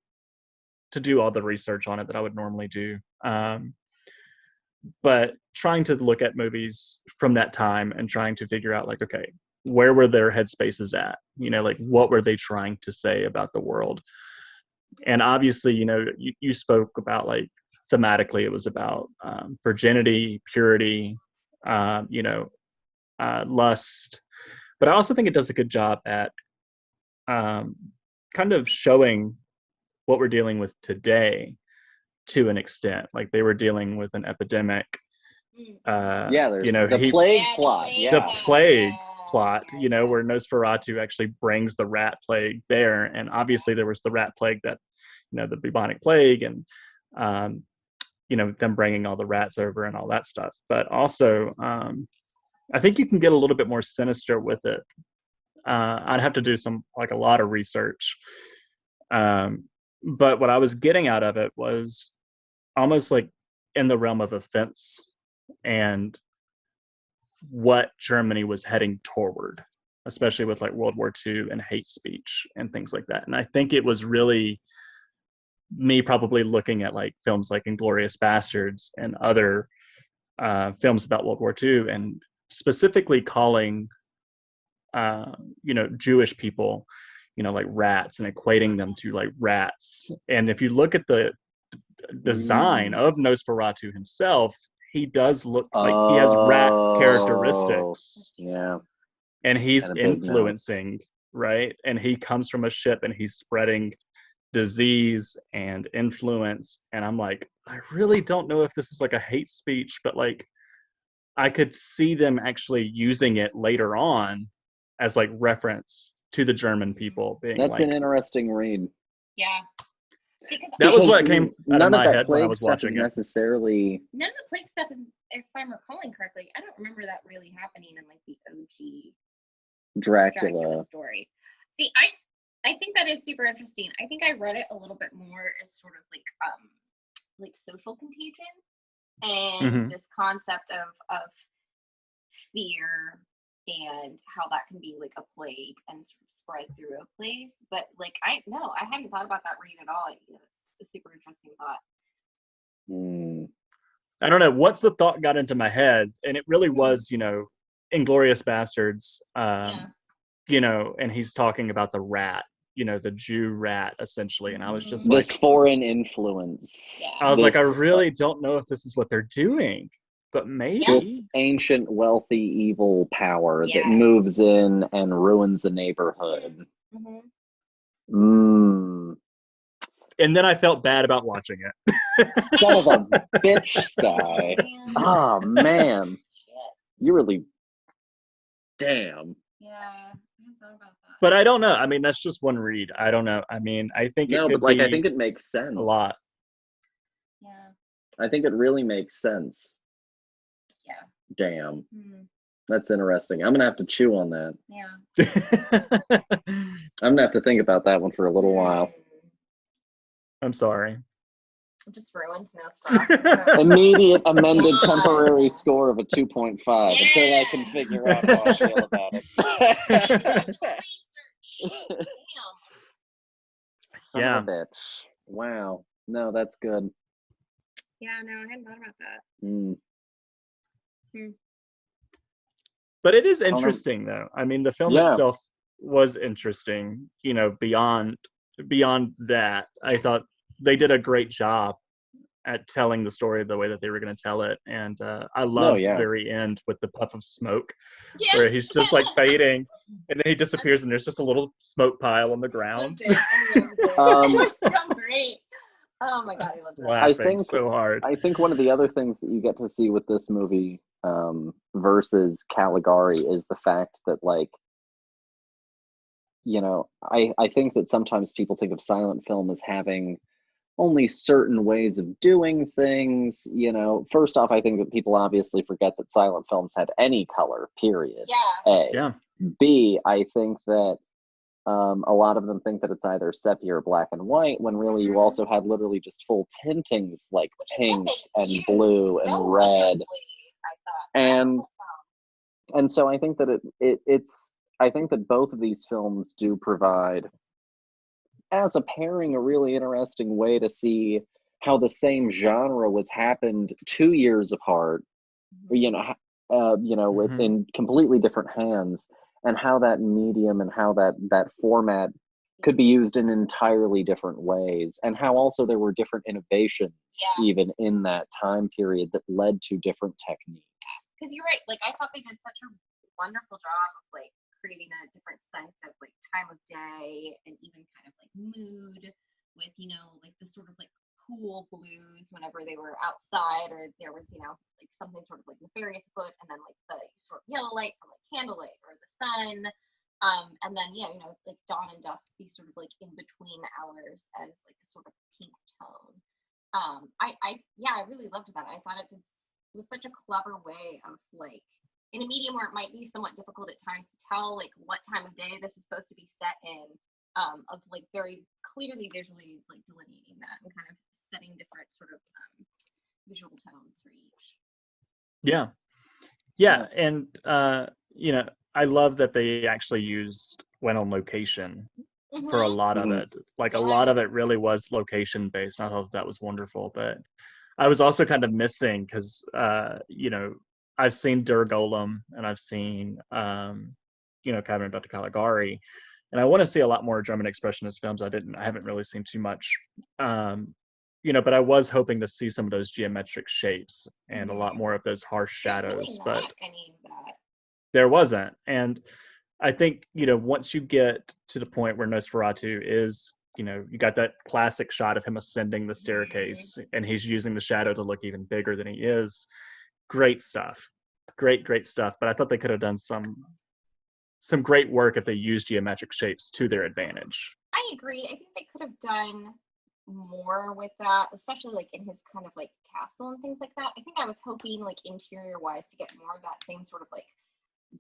to do all the research on it that I would normally do. But trying to look at movies from that time and trying to figure out like, okay, where were their headspaces at? Like what were they trying to say about the world? And obviously, you spoke about like thematically, it was about virginity, purity, lust. But I also think it does a good job at kind of showing what we're dealing with today to an extent. Like they were dealing with an epidemic. There's the plague plot. The plague plot, where Nosferatu actually brings the rat plague there. And obviously there was the rat plague that, the bubonic plague and, them bringing all the rats over and all that stuff. But also, I think you can get a little bit more sinister with it. I'd have to do a lot of research. But what I was getting out of it was almost like in the realm of offense and what Germany was heading toward, especially with like World War II and hate speech and things like that. And I think it was really me probably looking at like films like Inglourious Bastards and other films about World War II, and specifically calling, Jewish people, like rats, and equating them to like rats. And if you look at the design of Nosferatu himself, he does look like he has rat characteristics. Yeah. And he's And a big influencing, right? And he comes from a ship and he's spreading disease and influence. And I'm like, I really don't know if this is like a hate speech, but like I could see them actually using it later on as like reference to the German people being That's like, an interesting read. Yeah. That was what came out of my that head when I plague was stuff watching is it. necessarily None of the plague stuff is, if I'm recalling correctly, I don't remember that really happening in like the OG Dracula story. See, I think that is super interesting. I think I read it a little bit more as sort of like social contagion and this concept of fear and how that can be like a plague and sort of spread through a place. But like I hadn't thought about that read at all. It's a super interesting thought. I don't know what's the thought got into my head, and it really was, Inglourious Bastards, and he's talking about the rat, the Jew rat, essentially. And I was just this like, foreign influence. Yeah. I was like, I really don't know if this is what they're doing, but maybe. This ancient, wealthy, evil power that moves in and ruins the neighborhood. And then I felt bad about watching it. Son of a bitch, Sky. Oh, man. You really... Damn. Yeah, I hadn't thought about that. But I don't know. I mean, that's just one read. I don't know. I mean, I think it could be I think it makes sense. A lot. Yeah. I think it really makes sense. Yeah. Damn. That's interesting. I'm going to have to chew on that. Yeah. I'm going to have to think about that one for a little while. I'm sorry. Just ruined Nosferatu. Immediate amended temporary score of a 2.5 until I can figure out how I feel about it. Son of a bitch. Wow. No, that's good. Yeah, no, I hadn't thought about that. But it is interesting, though. I mean, the film itself was interesting. Beyond that, I thought they did a great job at telling the story the way that they were going to tell it. And I loved the very end with the puff of smoke, where he's just like fading, and then he disappears, and there's just a little smoke pile on the ground. I loved it. It was so great. Oh my god, I love that. Laughing so hard. I think one of the other things that you get to see with this movie versus Caligari is the fact that, like, I think that sometimes people think of silent film as having only certain ways of doing things. First off, I think that people obviously forget that silent films had any color, period. Yeah. B, I think that a lot of them think that it's either sepia or black and white, when really you also had literally just full tintings like pink and blue and red. And so I think that I think that both of these films do provide, as a pairing, a really interesting way to see how the same genre was happened 2 years apart, within completely different hands, and how that medium and how that format could be used in entirely different ways, and how also there were different innovations even in that time period that led to different techniques. Because you're right, like I thought they did such a wonderful job of like creating a different sense of like time of day and even kind of like mood with, like the sort of like cool blues whenever they were outside, or there was, like something sort of like nefarious afoot, and then like the sort of yellow light from like candlelight or the sun. And then, like dawn and dusk, these sort of like in between hours as like a sort of pink tone. I really loved that. I thought it was such a clever way of like, in a medium where it might be somewhat difficult at times to tell like what time of day this is supposed to be set in, of like very clearly visually like delineating that and kind of setting different sort of visual tones for each. Yeah. Yeah, and you know, I love that they actually went on location for a lot of it. Like a lot of it really was location based. I thought that was wonderful, but I was also kind of missing because you know, I've seen Der Golem and I've seen you know, Cabinet of Dr. Caligari, and I want to see a lot more German expressionist films. I haven't really seen too much. You know, but I was hoping to see some of those geometric shapes and a lot more of those harsh shadows, There's really but not any of that. there wasn't. And I think, you know, once you get to the point where Nosferatu is, you know, you got that classic shot of him ascending the staircase and he's using the shadow to look even bigger than he is. Great stuff. Great stuff. But I thought they could have done some great work if they used geometric shapes to their advantage. I agree. I think they could have done more with that, especially like in his kind of like castle and things like that. I think I was hoping like interior wise to get more of that same sort of like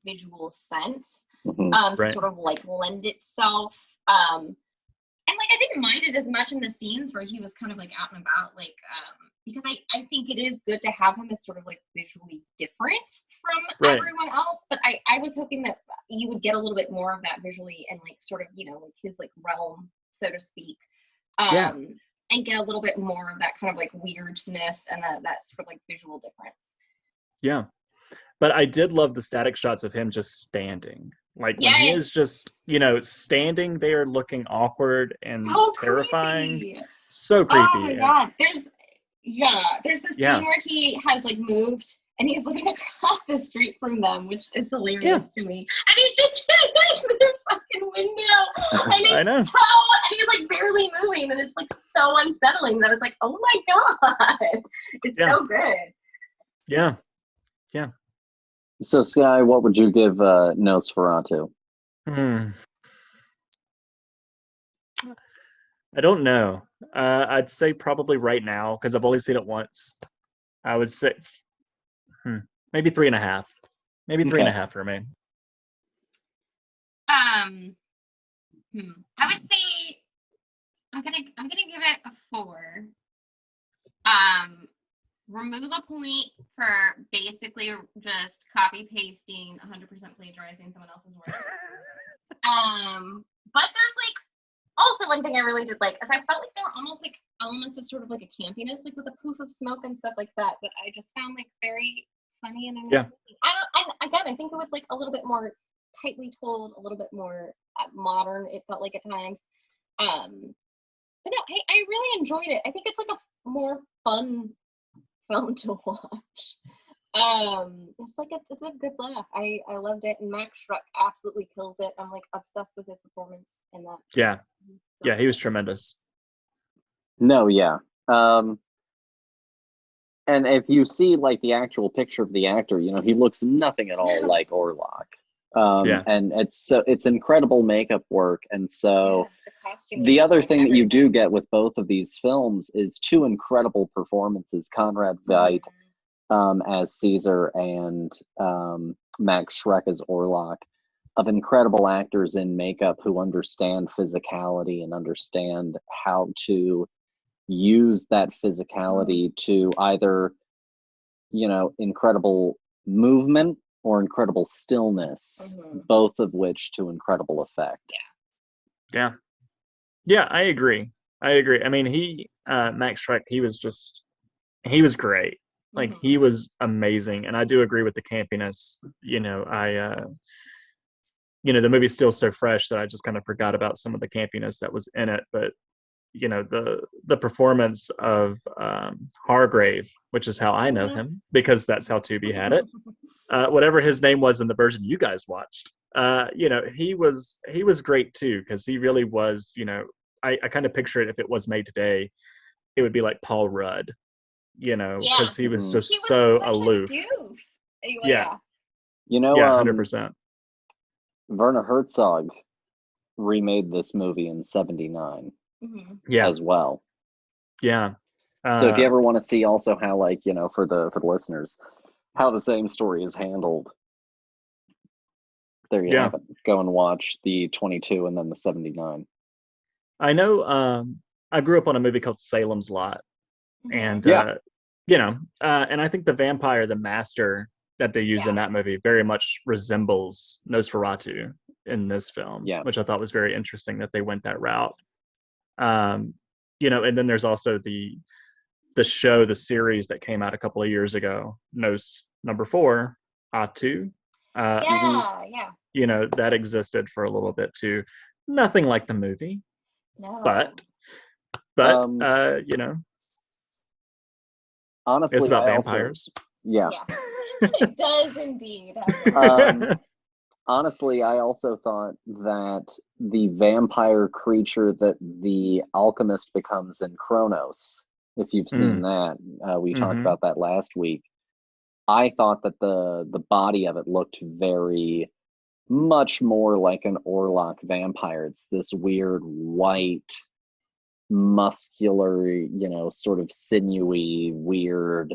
visual sense to sort of like lend itself. And like I didn't mind it as much in the scenes where he was kind of like out and about, like because I think it is good to have him as sort of like visually different from everyone else. But I was hoping that you would get a little bit more of that visually and like sort of, you know, like his like realm, so to speak. And get a little bit more of that kind of like weirdness and that sort of like visual difference. Yeah. But I did love the static shots of him just standing. Like when he is just, you know, standing there looking awkward and terrifying. Creepy. So creepy. Oh my God. There's this scene where he has like moved and he's living across the street from them, which is hilarious to me. And he's just in the fucking window. And I know. And he's like barely moving, and it's like so unsettling. And I was like, oh my God. It's so good. Yeah. So Sky, what would you give Nosferatu? I don't know. I'd say probably right now, because I've only seen it once. I would say maybe 3.5. Maybe 3.5 for me. I would say I'm gonna give it a 4. Remove a point for basically just copy pasting 100% plagiarizing someone else's work. But there's like also one thing I really did like is I felt like there were almost like elements of sort of like a campiness, like with a poof of smoke and stuff like that I just found like very funny and yeah. I think it was like a little bit more tightly told, a little bit more modern, it felt like at times. But no, I really enjoyed it. I think it's like a more fun film to watch. It's a good laugh. I loved it, and Max Schreck absolutely kills it. I'm like obsessed with his performance in that. Yeah, he was tremendous. No, yeah. And if you see like the actual picture of the actor, you know, he looks nothing at all like Orlok. And it's incredible makeup work. And so the other thing that you do get with both of these films is 2 incredible performances: Conrad Veidt as Caesar and Max Schreck as Orlok, of incredible actors in makeup who understand physicality and understand how to use that physicality to either, you know, incredible movement or incredible stillness, both of which to incredible effect. Yeah, I agree. I mean, Max Schreck, he was great. Like he was amazing, and I do agree with the campiness. You know, you know, the movie's still so fresh that I just kind of forgot about some of the campiness that was in it. But you know, the performance of Hargrave, which is how I know him because that's how Tubi had it. Whatever his name was in the version you guys watched, you know, he was great too, because he really was. You know, I kind of picture it, if it was made today, it would be like Paul Rudd. You know, because he was just so aloof. Yeah. You know, 100%. Werner Herzog remade this movie in '79 as well. Yeah. So if you ever want to see also how, like, you know, for the listeners, how the same story is handled, there you have it. Go and watch the 22 and then the 79. I know. I grew up on a movie called Salem's Lot. And you know, and I think The Vampire, the Master, that they use in that movie very much resembles Nosferatu in this film, which I thought was very interesting that they went that route. You know, and then there's also the show, the series that came out a couple of years ago, Nos number 4, Atu. You know, that existed for a little bit too. Nothing like the movie, but you know, honestly, it's about vampires. It does indeed. Honestly, I also thought that the vampire creature that the alchemist becomes in Kronos, if you've seen that, we talked about that last week. I thought that the body of it looked very much more like an Orlok vampire. It's this weird white, muscular, you know, sort of sinewy, weird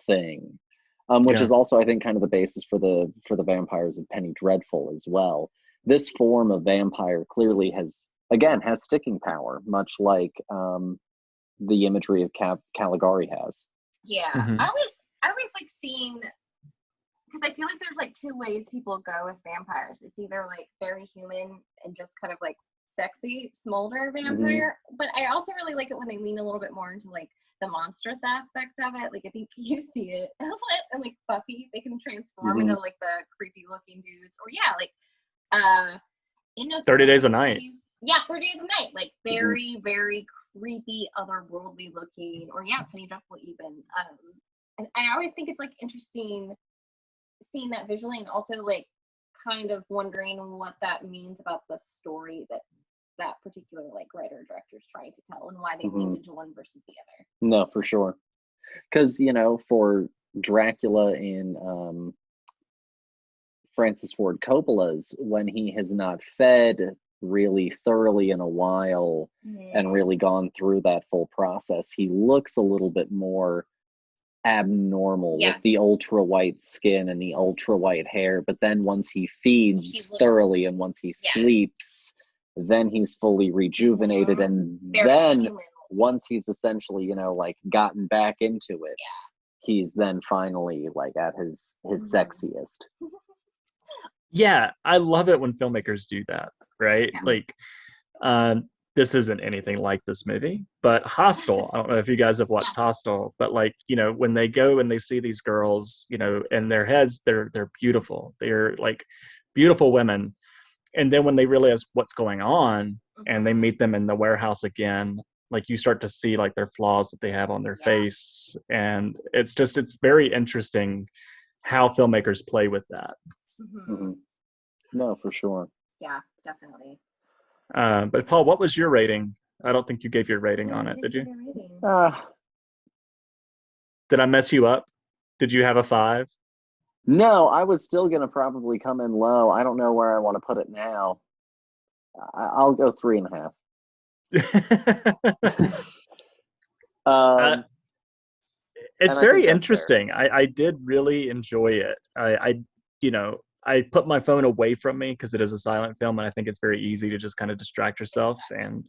thing. Which is also, I think, kind of the basis for the vampires of Penny Dreadful as well. This form of vampire clearly has sticking power, much like the imagery of Caligari has. Yeah, I always like seeing, because I feel like there's like 2 ways people go with vampires. It's either like very human and just kind of like sexy smolder vampire, but I also really like it when they lean a little bit more into like the monstrous aspect of it. Like, I think you see it and like Buffy, they can transform into like the creepy looking dudes, or like in those 30 Days a Night. 30 Days a Night, like very very creepy, otherworldly looking, or Penny Dreadful even. And I always think it's like interesting seeing that visually, and also like kind of wondering what that means about the story that particular like writer or director is trying to tell, and why they leaned into one versus the other. No, for sure. Because, you know, for Dracula in Francis Ford Coppola's, when he has not fed really thoroughly in a while and really gone through that full process, he looks a little bit more abnormal with the ultra white skin and the ultra white hair. But then once he feeds thoroughly and once he sleeps, then he's fully rejuvenated. And then once he's essentially, you know, like gotten back into it, he's then finally like at his sexiest. Yeah, I love it when filmmakers do that, right? Like, this isn't anything like this movie, but Hostel, I don't know if you guys have watched Hostel, but like, you know, when they go and they see these girls, you know, in their heads, they're beautiful. They're like beautiful women. And then when they realize what's going on and they meet them in the warehouse again, like you start to see like their flaws that they have on their face. And it's very interesting how filmmakers play with that. No, for sure. Yeah, definitely. But Paul, what was your rating? I don't think you gave your rating on it, did you? Did I mess you up? Did you have a 5? No, I was still gonna probably come in low. I don't know where I want to put it now. I'll go 3.5. It's very interesting. I did really enjoy it. You know, I put my phone away from me because it is a silent film, and I think it's very easy to just kind of distract yourself. And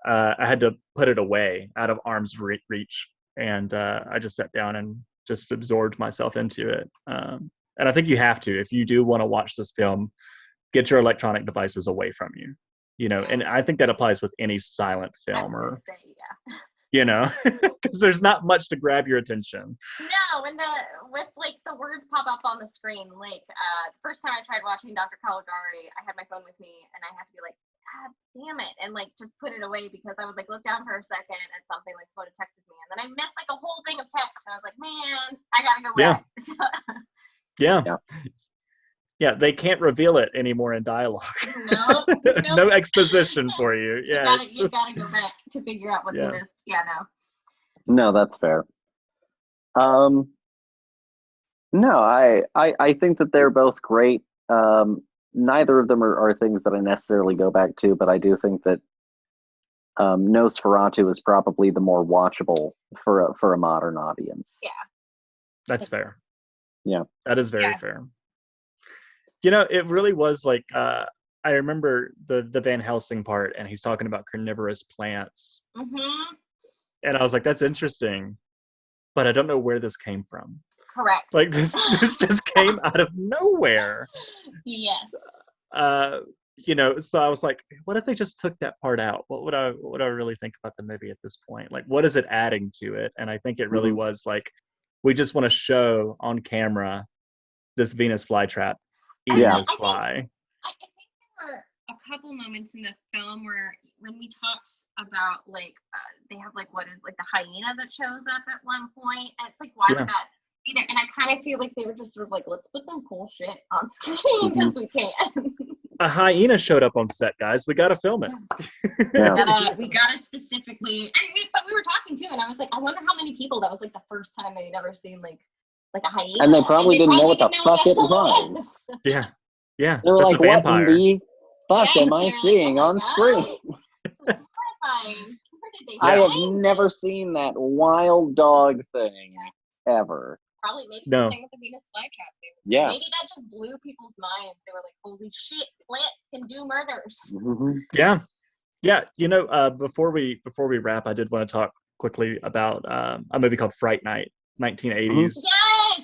I had to put it away out of arm's reach, and I just sat down and just absorbed myself into it. And I think you have to, if you do want to watch this film, get your electronic devices away from you. You know, and I think that applies with any silent film, or you know, because there's not much to grab your attention. No, and with like the words pop up on the screen, like the first time I tried watching Dr. Caligari, I had my phone with me and I had to be like, God damn it, and like just put it away, because I would like look down for a second and something like someone texted me, and then I missed like a whole thing of text, and I was like, man, I gotta go back. Yeah, they can't reveal it anymore in dialogue. Nope. No exposition for you. Yeah, you gotta go back to figure out what you missed. Yeah, no, that's fair. No, I think that they're both great. Neither of them are things that I necessarily go back to, but I do think that Nosferatu is probably the more watchable for a modern audience. Yeah, that's fair. Yeah, that is very fair. You know, it really was like, I remember the Van Helsing part, and he's talking about carnivorous plants. And I was like, that's interesting, but I don't know where this came from. Correct. Like this just came out of nowhere. Yes. You know, so I was like, what if they just took that part out? What would I really think about the movie at this point? Like, what is it adding to it? And I think it really was like, we just want to show on camera this Venus flytrap eating this fly. I think there were a couple moments in the film where when we talked about like they have like what is like the hyena that shows up at one point, and it's like, why would that be there? And I kind of feel like they were just sort of like, let's put some cool shit on screen because we can. A hyena showed up on set, guys. We got to film it. We gotta specifically, but we were talking too, and I was like, I wonder how many people that was like the first time they'd ever seen like a hyena, and they probably didn't know what the fuck it was. Yeah. They were like, what in the fuck am I seeing on screen? I have never seen that wild dog thing ever. Probably maybe the thing with the Venus flytrap thing. Yeah. Maybe that just blew people's minds. They were like, holy shit, plants can do murders. Yeah. You know, before we wrap, I did want to talk quickly about a movie called Fright Night, 1980s. Yes!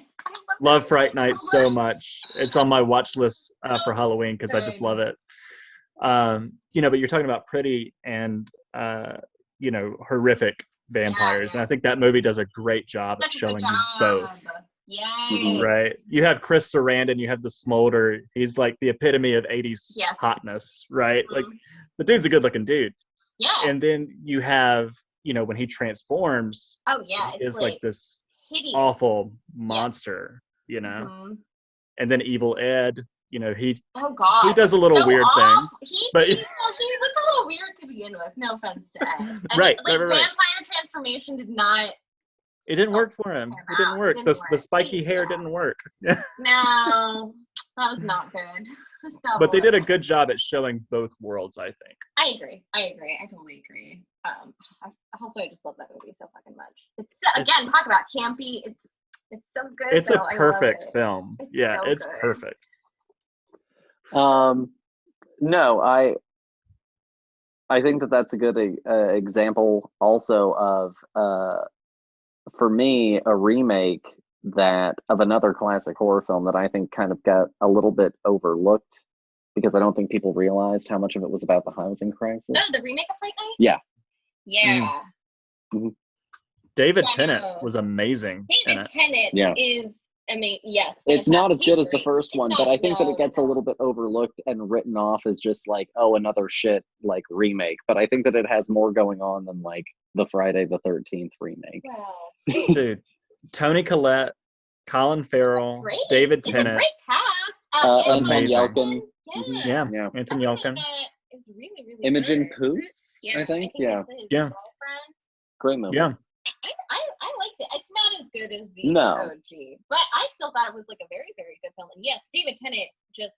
Love Fright Night so much. It's on my watch list for Halloween because I just love it. You know, but you're talking about pretty and you know, horrific vampires, and I think that movie does a great job at showing you both. Right. You have Chris Sarandon, you have the Smolder. He's like the epitome of 80s hotness, right? Like the dude's a good looking dude. Yeah. And then you have, you know, when he transforms, it's like this hideous, awful monster, you know. And then Evil Ed, you know, he does a little weird thing. He looks a little weird to begin with. No offense to Ed. Right. Vampire transformation did not. It didn't work for him. It didn't work. The spiky hair didn't work. No, that was not good. But they did a good job at showing both worlds, I think. I agree. I totally agree. I just love that movie so fucking much. It's again, talk about campy. It's so good. It's a perfect film. It's perfect. No, I think that's a good example also of for me a remake of another classic horror film that I think kind of got a little bit overlooked because I don't think people realized how much of it was about the housing crisis. No, the remake of Fright Night? Yeah. David Tennant was amazing. David Tennant is amazing. Yes. It's not as good as the first one, but I think that it gets a little bit overlooked and written off as just like, oh, another shit like remake. But I think that it has more going on than like the Friday the 13th remake. Wow. Dude, Toni Collette, Colin Farrell, David Tennant. Great cast. Anton Yelchin. Anton Yelchin. Is really, really Imogen good. Poots, I think. Great movie. Yeah. I liked it. It's not as good as the OG, but I still thought it was like a very, very good film. And yes, David Tennant just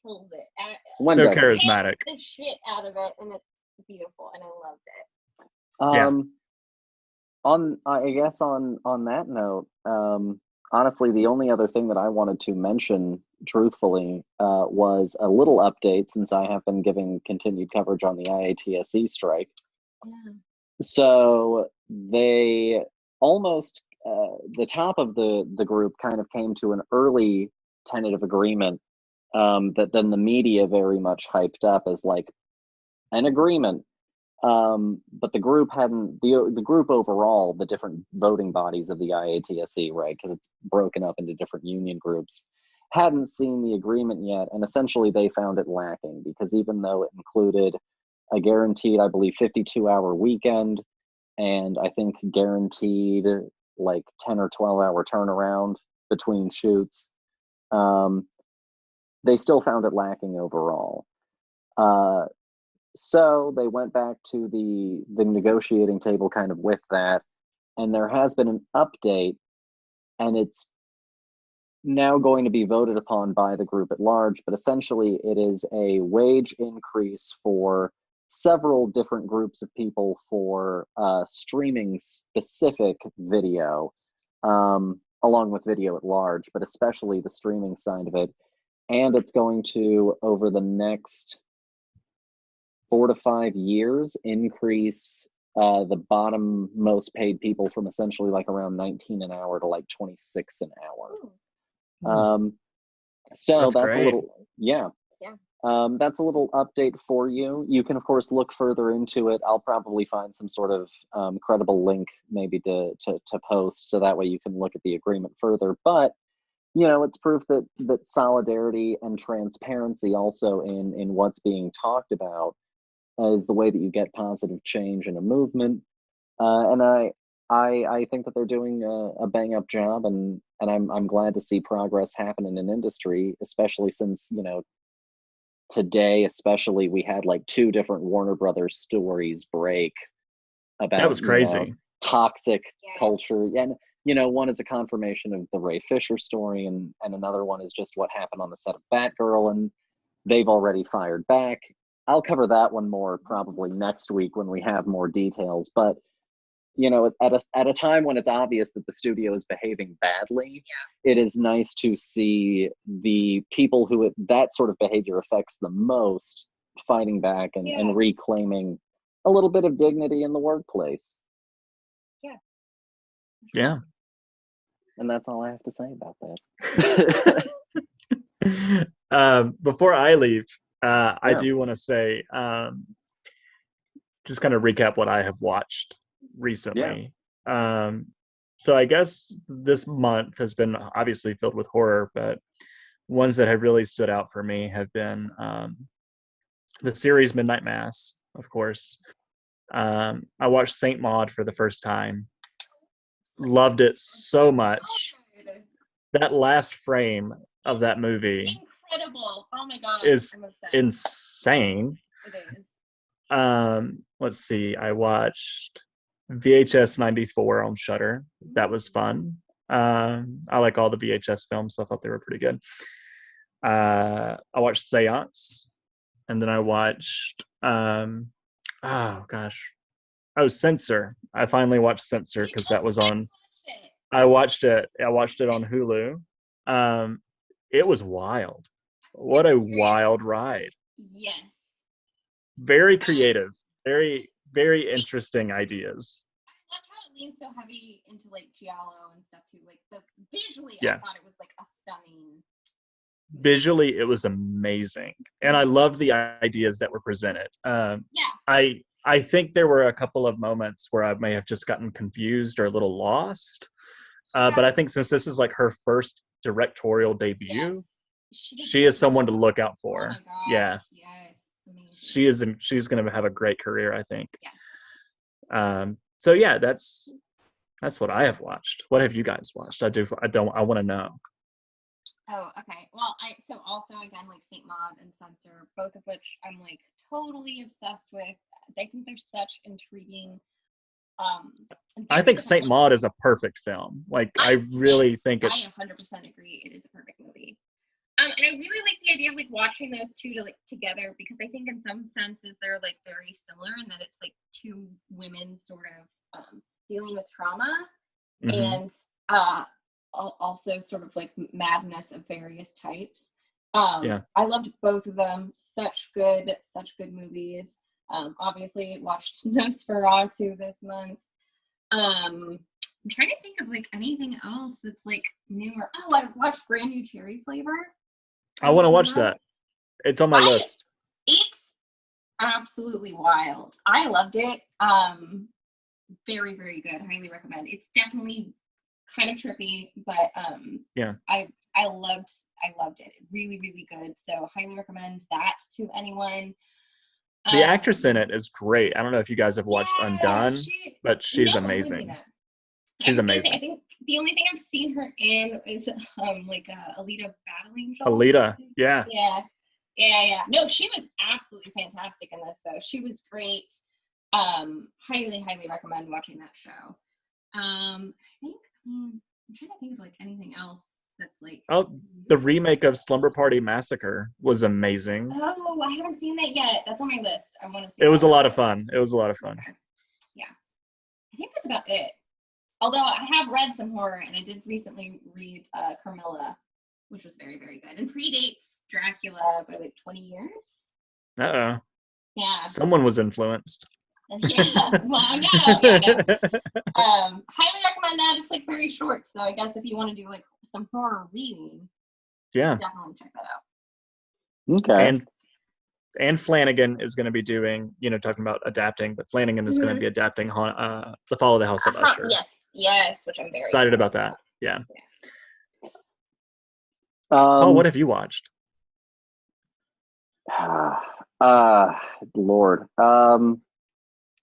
kills it. So charismatic. The shit out of it, and it's beautiful, and I loved it. On that note, honestly, the only other thing that I wanted to mention, truthfully, was a little update since I have been giving continued coverage on the IATSE strike. Yeah. So they almost, the top of the group kind of came to an early tentative agreement that then the media very much hyped up as like an agreement. But the group hadn't, the group overall, the different voting bodies of the IATSE, right, because it's broken up into different union groups, hadn't seen the agreement yet, and essentially they found it lacking because even though it included a guaranteed, I believe, 52-hour weekend, and I think guaranteed like 10 or 12-hour turnaround between shoots, they still found it lacking overall. So they went back to the negotiating table kind of with that, and there has been an update, and it's now going to be voted upon by the group at large, but essentially it is a wage increase for several different groups of people for streaming specific video, along with video at large, but especially the streaming side of it. And it's going to, over the next 4 to 5 years, increase the bottom most paid people from essentially like around 19 an hour to like 26 an hour. So that's a great. little, yeah. That's a little update for you. You can, of course, look further into it. I'll probably find some sort of credible link maybe to post, so that way you can look at the agreement further. But, you know, it's proof that solidarity and transparency also in what's being talked about is the way that you get positive change in a movement. And I think that they're doing a bang up job, and I'm glad to see progress happen in an industry, especially since, you know, today especially we had like 2 different Warner Brothers stories break about, That was crazy. You know, toxic culture. And, you know, one is a confirmation of the Ray Fisher story, and another one is just what happened on the set of Batgirl, and they've already fired back. I'll cover that one more probably next week when we have more details. But, you know, at a time when it's obvious that the studio is behaving badly, it is nice to see the people who that sort of behavior affects the most fighting back and reclaiming a little bit of dignity in the workplace. Yeah. And that's all I have to say about that. Before I leave, I do want to say, just kind of recap what I have watched recently. So I guess this month has been obviously filled with horror, but ones that have really stood out for me have been the series Midnight Mass, of course. I watched Saint Maud for the first time. Loved it so much. That last frame of that movie, incredible. Oh my god, is I'm obsessed. insane. It is. Let's see. I watched VHS 94 on Shudder. That was fun. I like all the VHS films, so I thought they were pretty good. I watched Seance, and then I watched Censor. I finally watched Censor because that was on. I watched it on Hulu. It was wild. What a wild ride. Yes. Very creative. Very, very interesting ideas. I loved how it leans so heavy into like giallo and stuff too. Like visually, Yeah. I thought it was like a stunning. Visually, it was amazing, and I loved the ideas that were presented. I think there were a couple of moments where I may have just gotten confused or a little lost. But I think since this is like her first directorial debut, she is someone to look out for. Oh my God. Yeah. Yes. Amazing. She's going to have a great career, I think. Yeah. So yeah, that's what I have watched. What have you guys watched? I want to know. Oh, okay. Well, so also again like Saint Maud and Censor, both of which I'm like totally obsessed with. I think they're such intriguing. I think Saint Maud is a perfect film. Like I really think it's. I 100% agree. It is a perfect movie. And I really like the idea of like watching those two together, because I think in some senses they're like very similar in that it's like 2 women sort of dealing with trauma and also sort of like madness of various types. I loved both of them. Such good movies. Obviously watched Nosferatu this month. I'm trying to think of like anything else that's like newer. Oh, I watched Brand New Cherry Flavor. I want to watch that. It's on my list. It's absolutely wild. I loved it. Very, very good. Highly recommend. It's definitely kind of trippy, but I loved it. Really, really good. So highly recommend that to anyone. The actress in it is great. I don't know if you guys have watched Undone, but she's amazing. She's amazing. I think the only thing I've seen her in is like Alita Battle Angel. Alita, yeah. No, she was absolutely fantastic in this though. She was great. Highly recommend watching that show. I'm trying to think of like anything else that's like. Oh, the remake of Slumber Party Massacre was amazing. Oh, I haven't seen that yet. That's on my list. I want to see. It was a lot of fun. Okay. Yeah, I think that's about it. Although I have read some horror, and I did recently read Carmilla, which was very, very good, and predates Dracula by like 20 years. Uh-oh. Yeah. Someone was influenced. Yeah, well, no, yeah, no. Highly recommend that. It's like very short, so I guess if you want to do like some horror reading, Yeah. definitely check that out. Okay. And Flanagan is going to be doing, talking about adapting, but Flanagan is going to be adapting The Fall of the House of Usher. Yes, which I'm very excited about that. Yeah. Yes. Paul, what have you watched? Lord.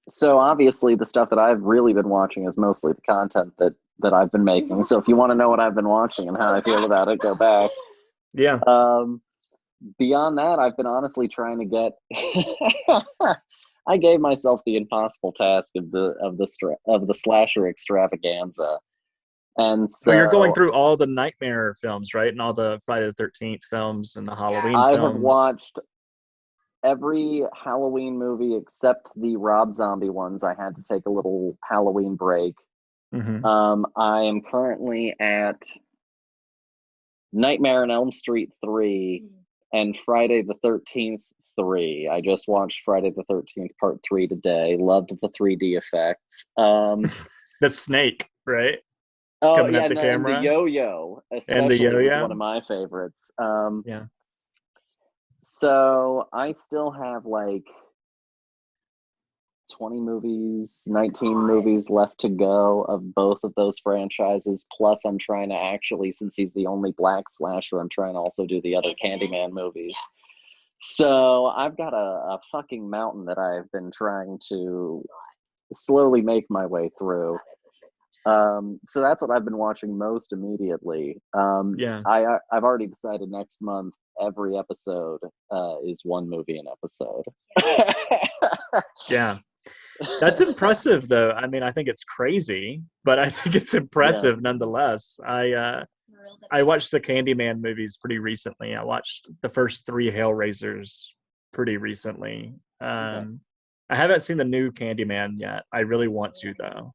So obviously the stuff that I've really been watching is mostly the content that I've been making. So if you want to know what I've been watching and how I feel about it, go back. Yeah. Beyond that, I've been honestly trying to get. I gave myself the impossible task of the slasher extravaganza, and so you're going through all the Nightmare films, right, and all the Friday the 13th films and the Halloween I films. have watched every Halloween movie except the Rob Zombie ones. I had to take a little Halloween break. Mm-hmm. I am currently at Nightmare on Elm Street 3 and Friday the 13th 3. I just watched Friday the 13th Part 3 today. Loved the 3D effects. The snake, right? Oh, Coming yeah, at the camera. and the yo-yo especially and the yo-yo was one of my favorites. Yeah. So I still have like 20 movies, 19 movies left to go of both of those franchises. Plus, I'm trying to actually, since he's the only black slasher, I'm trying to also do the other Candyman movies. Yeah. So I've got a fucking mountain that I've been trying to slowly make my way through. So that's what I've been watching most immediately. Yeah. I've already decided next month every episode is one movie an episode. Yeah. That's impressive, though. I mean, I think it's crazy, but I think it's impressive nonetheless. I watched the Candyman movies pretty recently. I watched the first 3 Hellraisers pretty recently. I haven't seen the new Candyman yet. I really want to, though.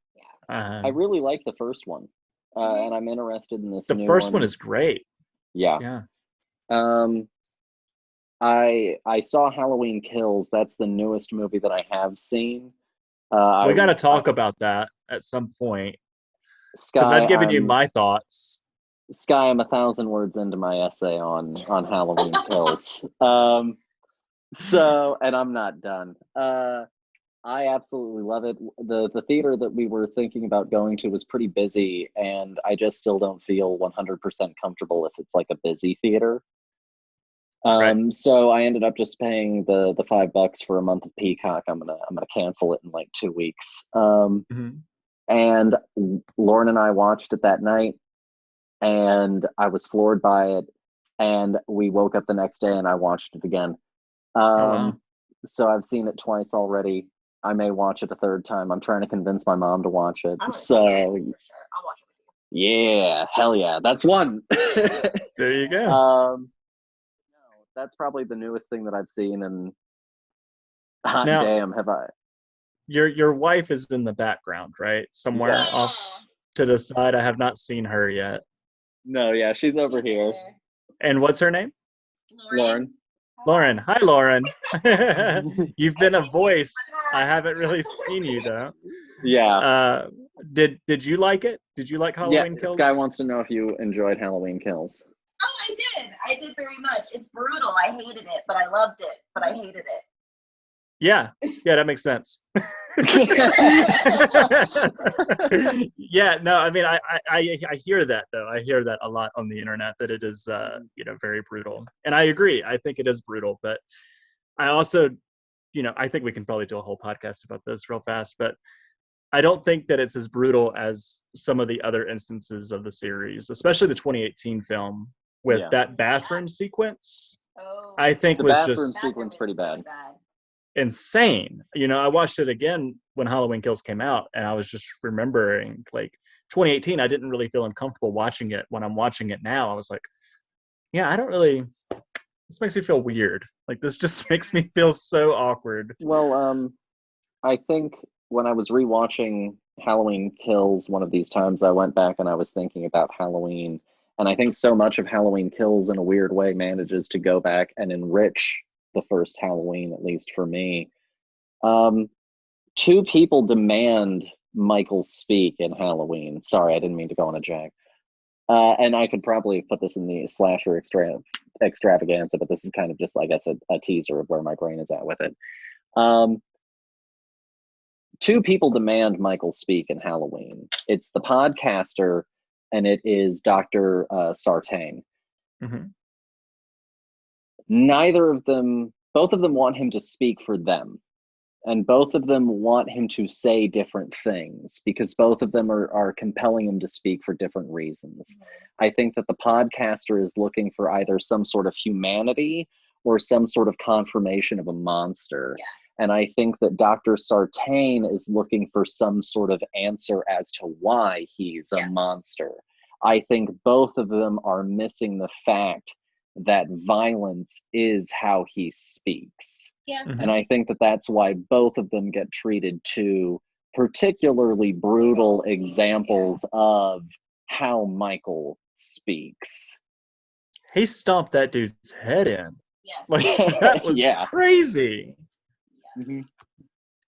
I really like the first one, and I'm interested in this new one. The first one is great. Yeah. I saw Halloween Kills. That's the newest movie that I have seen. We got to talk about that at some point. Because I've given you my thoughts. Sky, I'm 1,000 words into my essay on Halloween Kills. So, and I'm not done. I absolutely love it. The theater that we were thinking about going to was pretty busy, and I just still don't feel 100% comfortable if it's like a busy theater. So I ended up just paying the $5 for a month of Peacock. I'm gonna cancel it in like 2 weeks. And Lauren and I watched it that night, and I was floored by it. And we woke up the next day and I watched it again. So I've seen it twice already. I may watch it a third time. I'm trying to convince my mom to watch it. So for sure. I'll watch it with you. Yeah, hell yeah. That's one. There you go. That's probably the newest thing that I've seen, and hot damn, have I. Your wife is in the background, right? Somewhere off to the side. I have not seen her yet. No, yeah, she's over here. And what's her name? Lauren. Lauren. Hi, Lauren. You've been a voice. I haven't really seen you, though. Yeah. Did you like it? Did you like Halloween Kills? Sky wants to know if you enjoyed Halloween Kills. Oh, I did. I did very much. It's brutal. I hated it, but I loved it. But I hated it. Yeah, that makes sense. Yeah, no, I mean, I hear that, though. I hear that a lot on the internet, that it is, very brutal. And I agree. I think it is brutal. But I also, I think we can probably do a whole podcast about this real fast. But I don't think that it's as brutal as some of the other instances of the series, especially the 2018 film with that bathroom sequence. I think the was bathroom just sequence pretty bad. Insane. I watched it again when Halloween Kills came out, and I was just remembering, like, 2018, I didn't really feel uncomfortable watching it. When I'm watching it now, I was like, I don't really, this makes me feel weird. Like, this just makes me feel so awkward. Well, I think when I was rewatching Halloween Kills one of these times, I went back and I was thinking about Halloween, and I think so much of Halloween Kills in a weird way manages to go back and enrich the first Halloween, at least for me. Two people demand Michael speak in Halloween. Sorry, I didn't mean to go on a jag. And I could probably put this in the slasher extravaganza, but this is kind of just, I guess, a teaser of where my brain is at with it. Two people demand Michael speak in Halloween. It's the podcaster, and it is Dr. Sartain. Mm-hmm. Both of them want him to speak for them. And both of them want him to say different things because both of them are compelling him to speak for different reasons. I think that the podcaster is looking for either some sort of humanity or some sort of confirmation of a monster. Yeah. And I think that Dr. Sartain is looking for some sort of answer as to why he's a monster. I think both of them are missing the fact that violence is how he speaks. Yeah. Mm-hmm. And I think that that's why both of them get treated to particularly brutal examples of how Michael speaks. He stomped that dude's head in. Yes. Like, that was crazy. Yeah. Mm-hmm.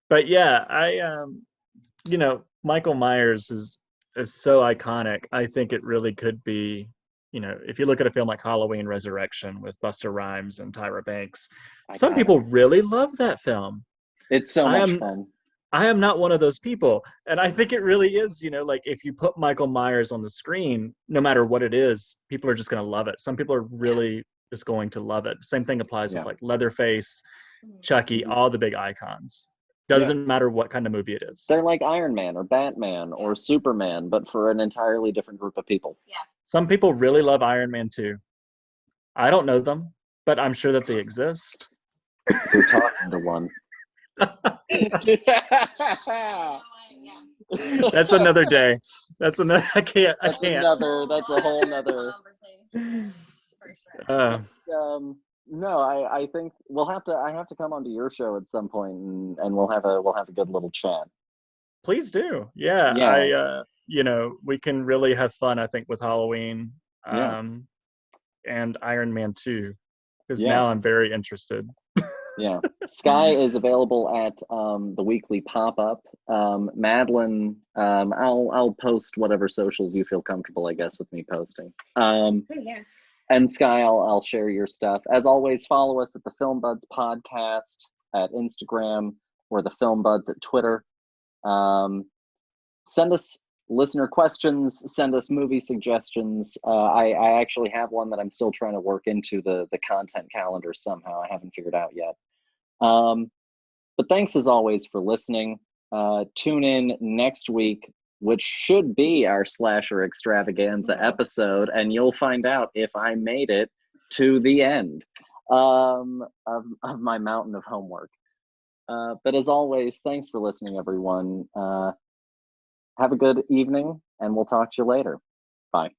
But yeah, Michael Myers is so iconic. I think it really could be, if you look at a film like Halloween Resurrection with Busta Rhymes and Tyra Banks, some people really love that film. It's so much fun. I am not one of those people. And I think it really is, like if you put Michael Myers on the screen, no matter what it is, people are just going to love it. Some people are really just going to love it. Same thing applies with like Leatherface, Chucky, all the big icons. Doesn't matter what kind of movie it is. They're like Iron Man or Batman or Superman, but for an entirely different group of people. Yeah. Some people really love Iron Man too. I don't know them, but I'm sure that they exist. You're talking to one. That's another day. That's another. I can't. That's a whole nother. No, I think I have to come onto your show at some point, and we'll have a good little chat. Please do. Yeah. We can really have fun, I think, with Halloween, and Iron Man 2, because now I'm very interested. Yeah. Sky is available at the weekly pop-up. Madelaine, I'll post whatever socials you feel comfortable, I guess, with me posting. And Sky, I'll share your stuff. As always, follow us at the Film Buds Podcast at Instagram or the Film Buds at Twitter. Send us listener questions, send us movie suggestions. I actually have one that I'm still trying to work into the content calendar somehow. I haven't figured out yet. But thanks as always for listening. Tune in next week, which should be our slasher extravaganza episode, and you'll find out if I made it to the end of my mountain of homework. But as always, thanks for listening, everyone. Have a good evening, and we'll talk to you later. Bye.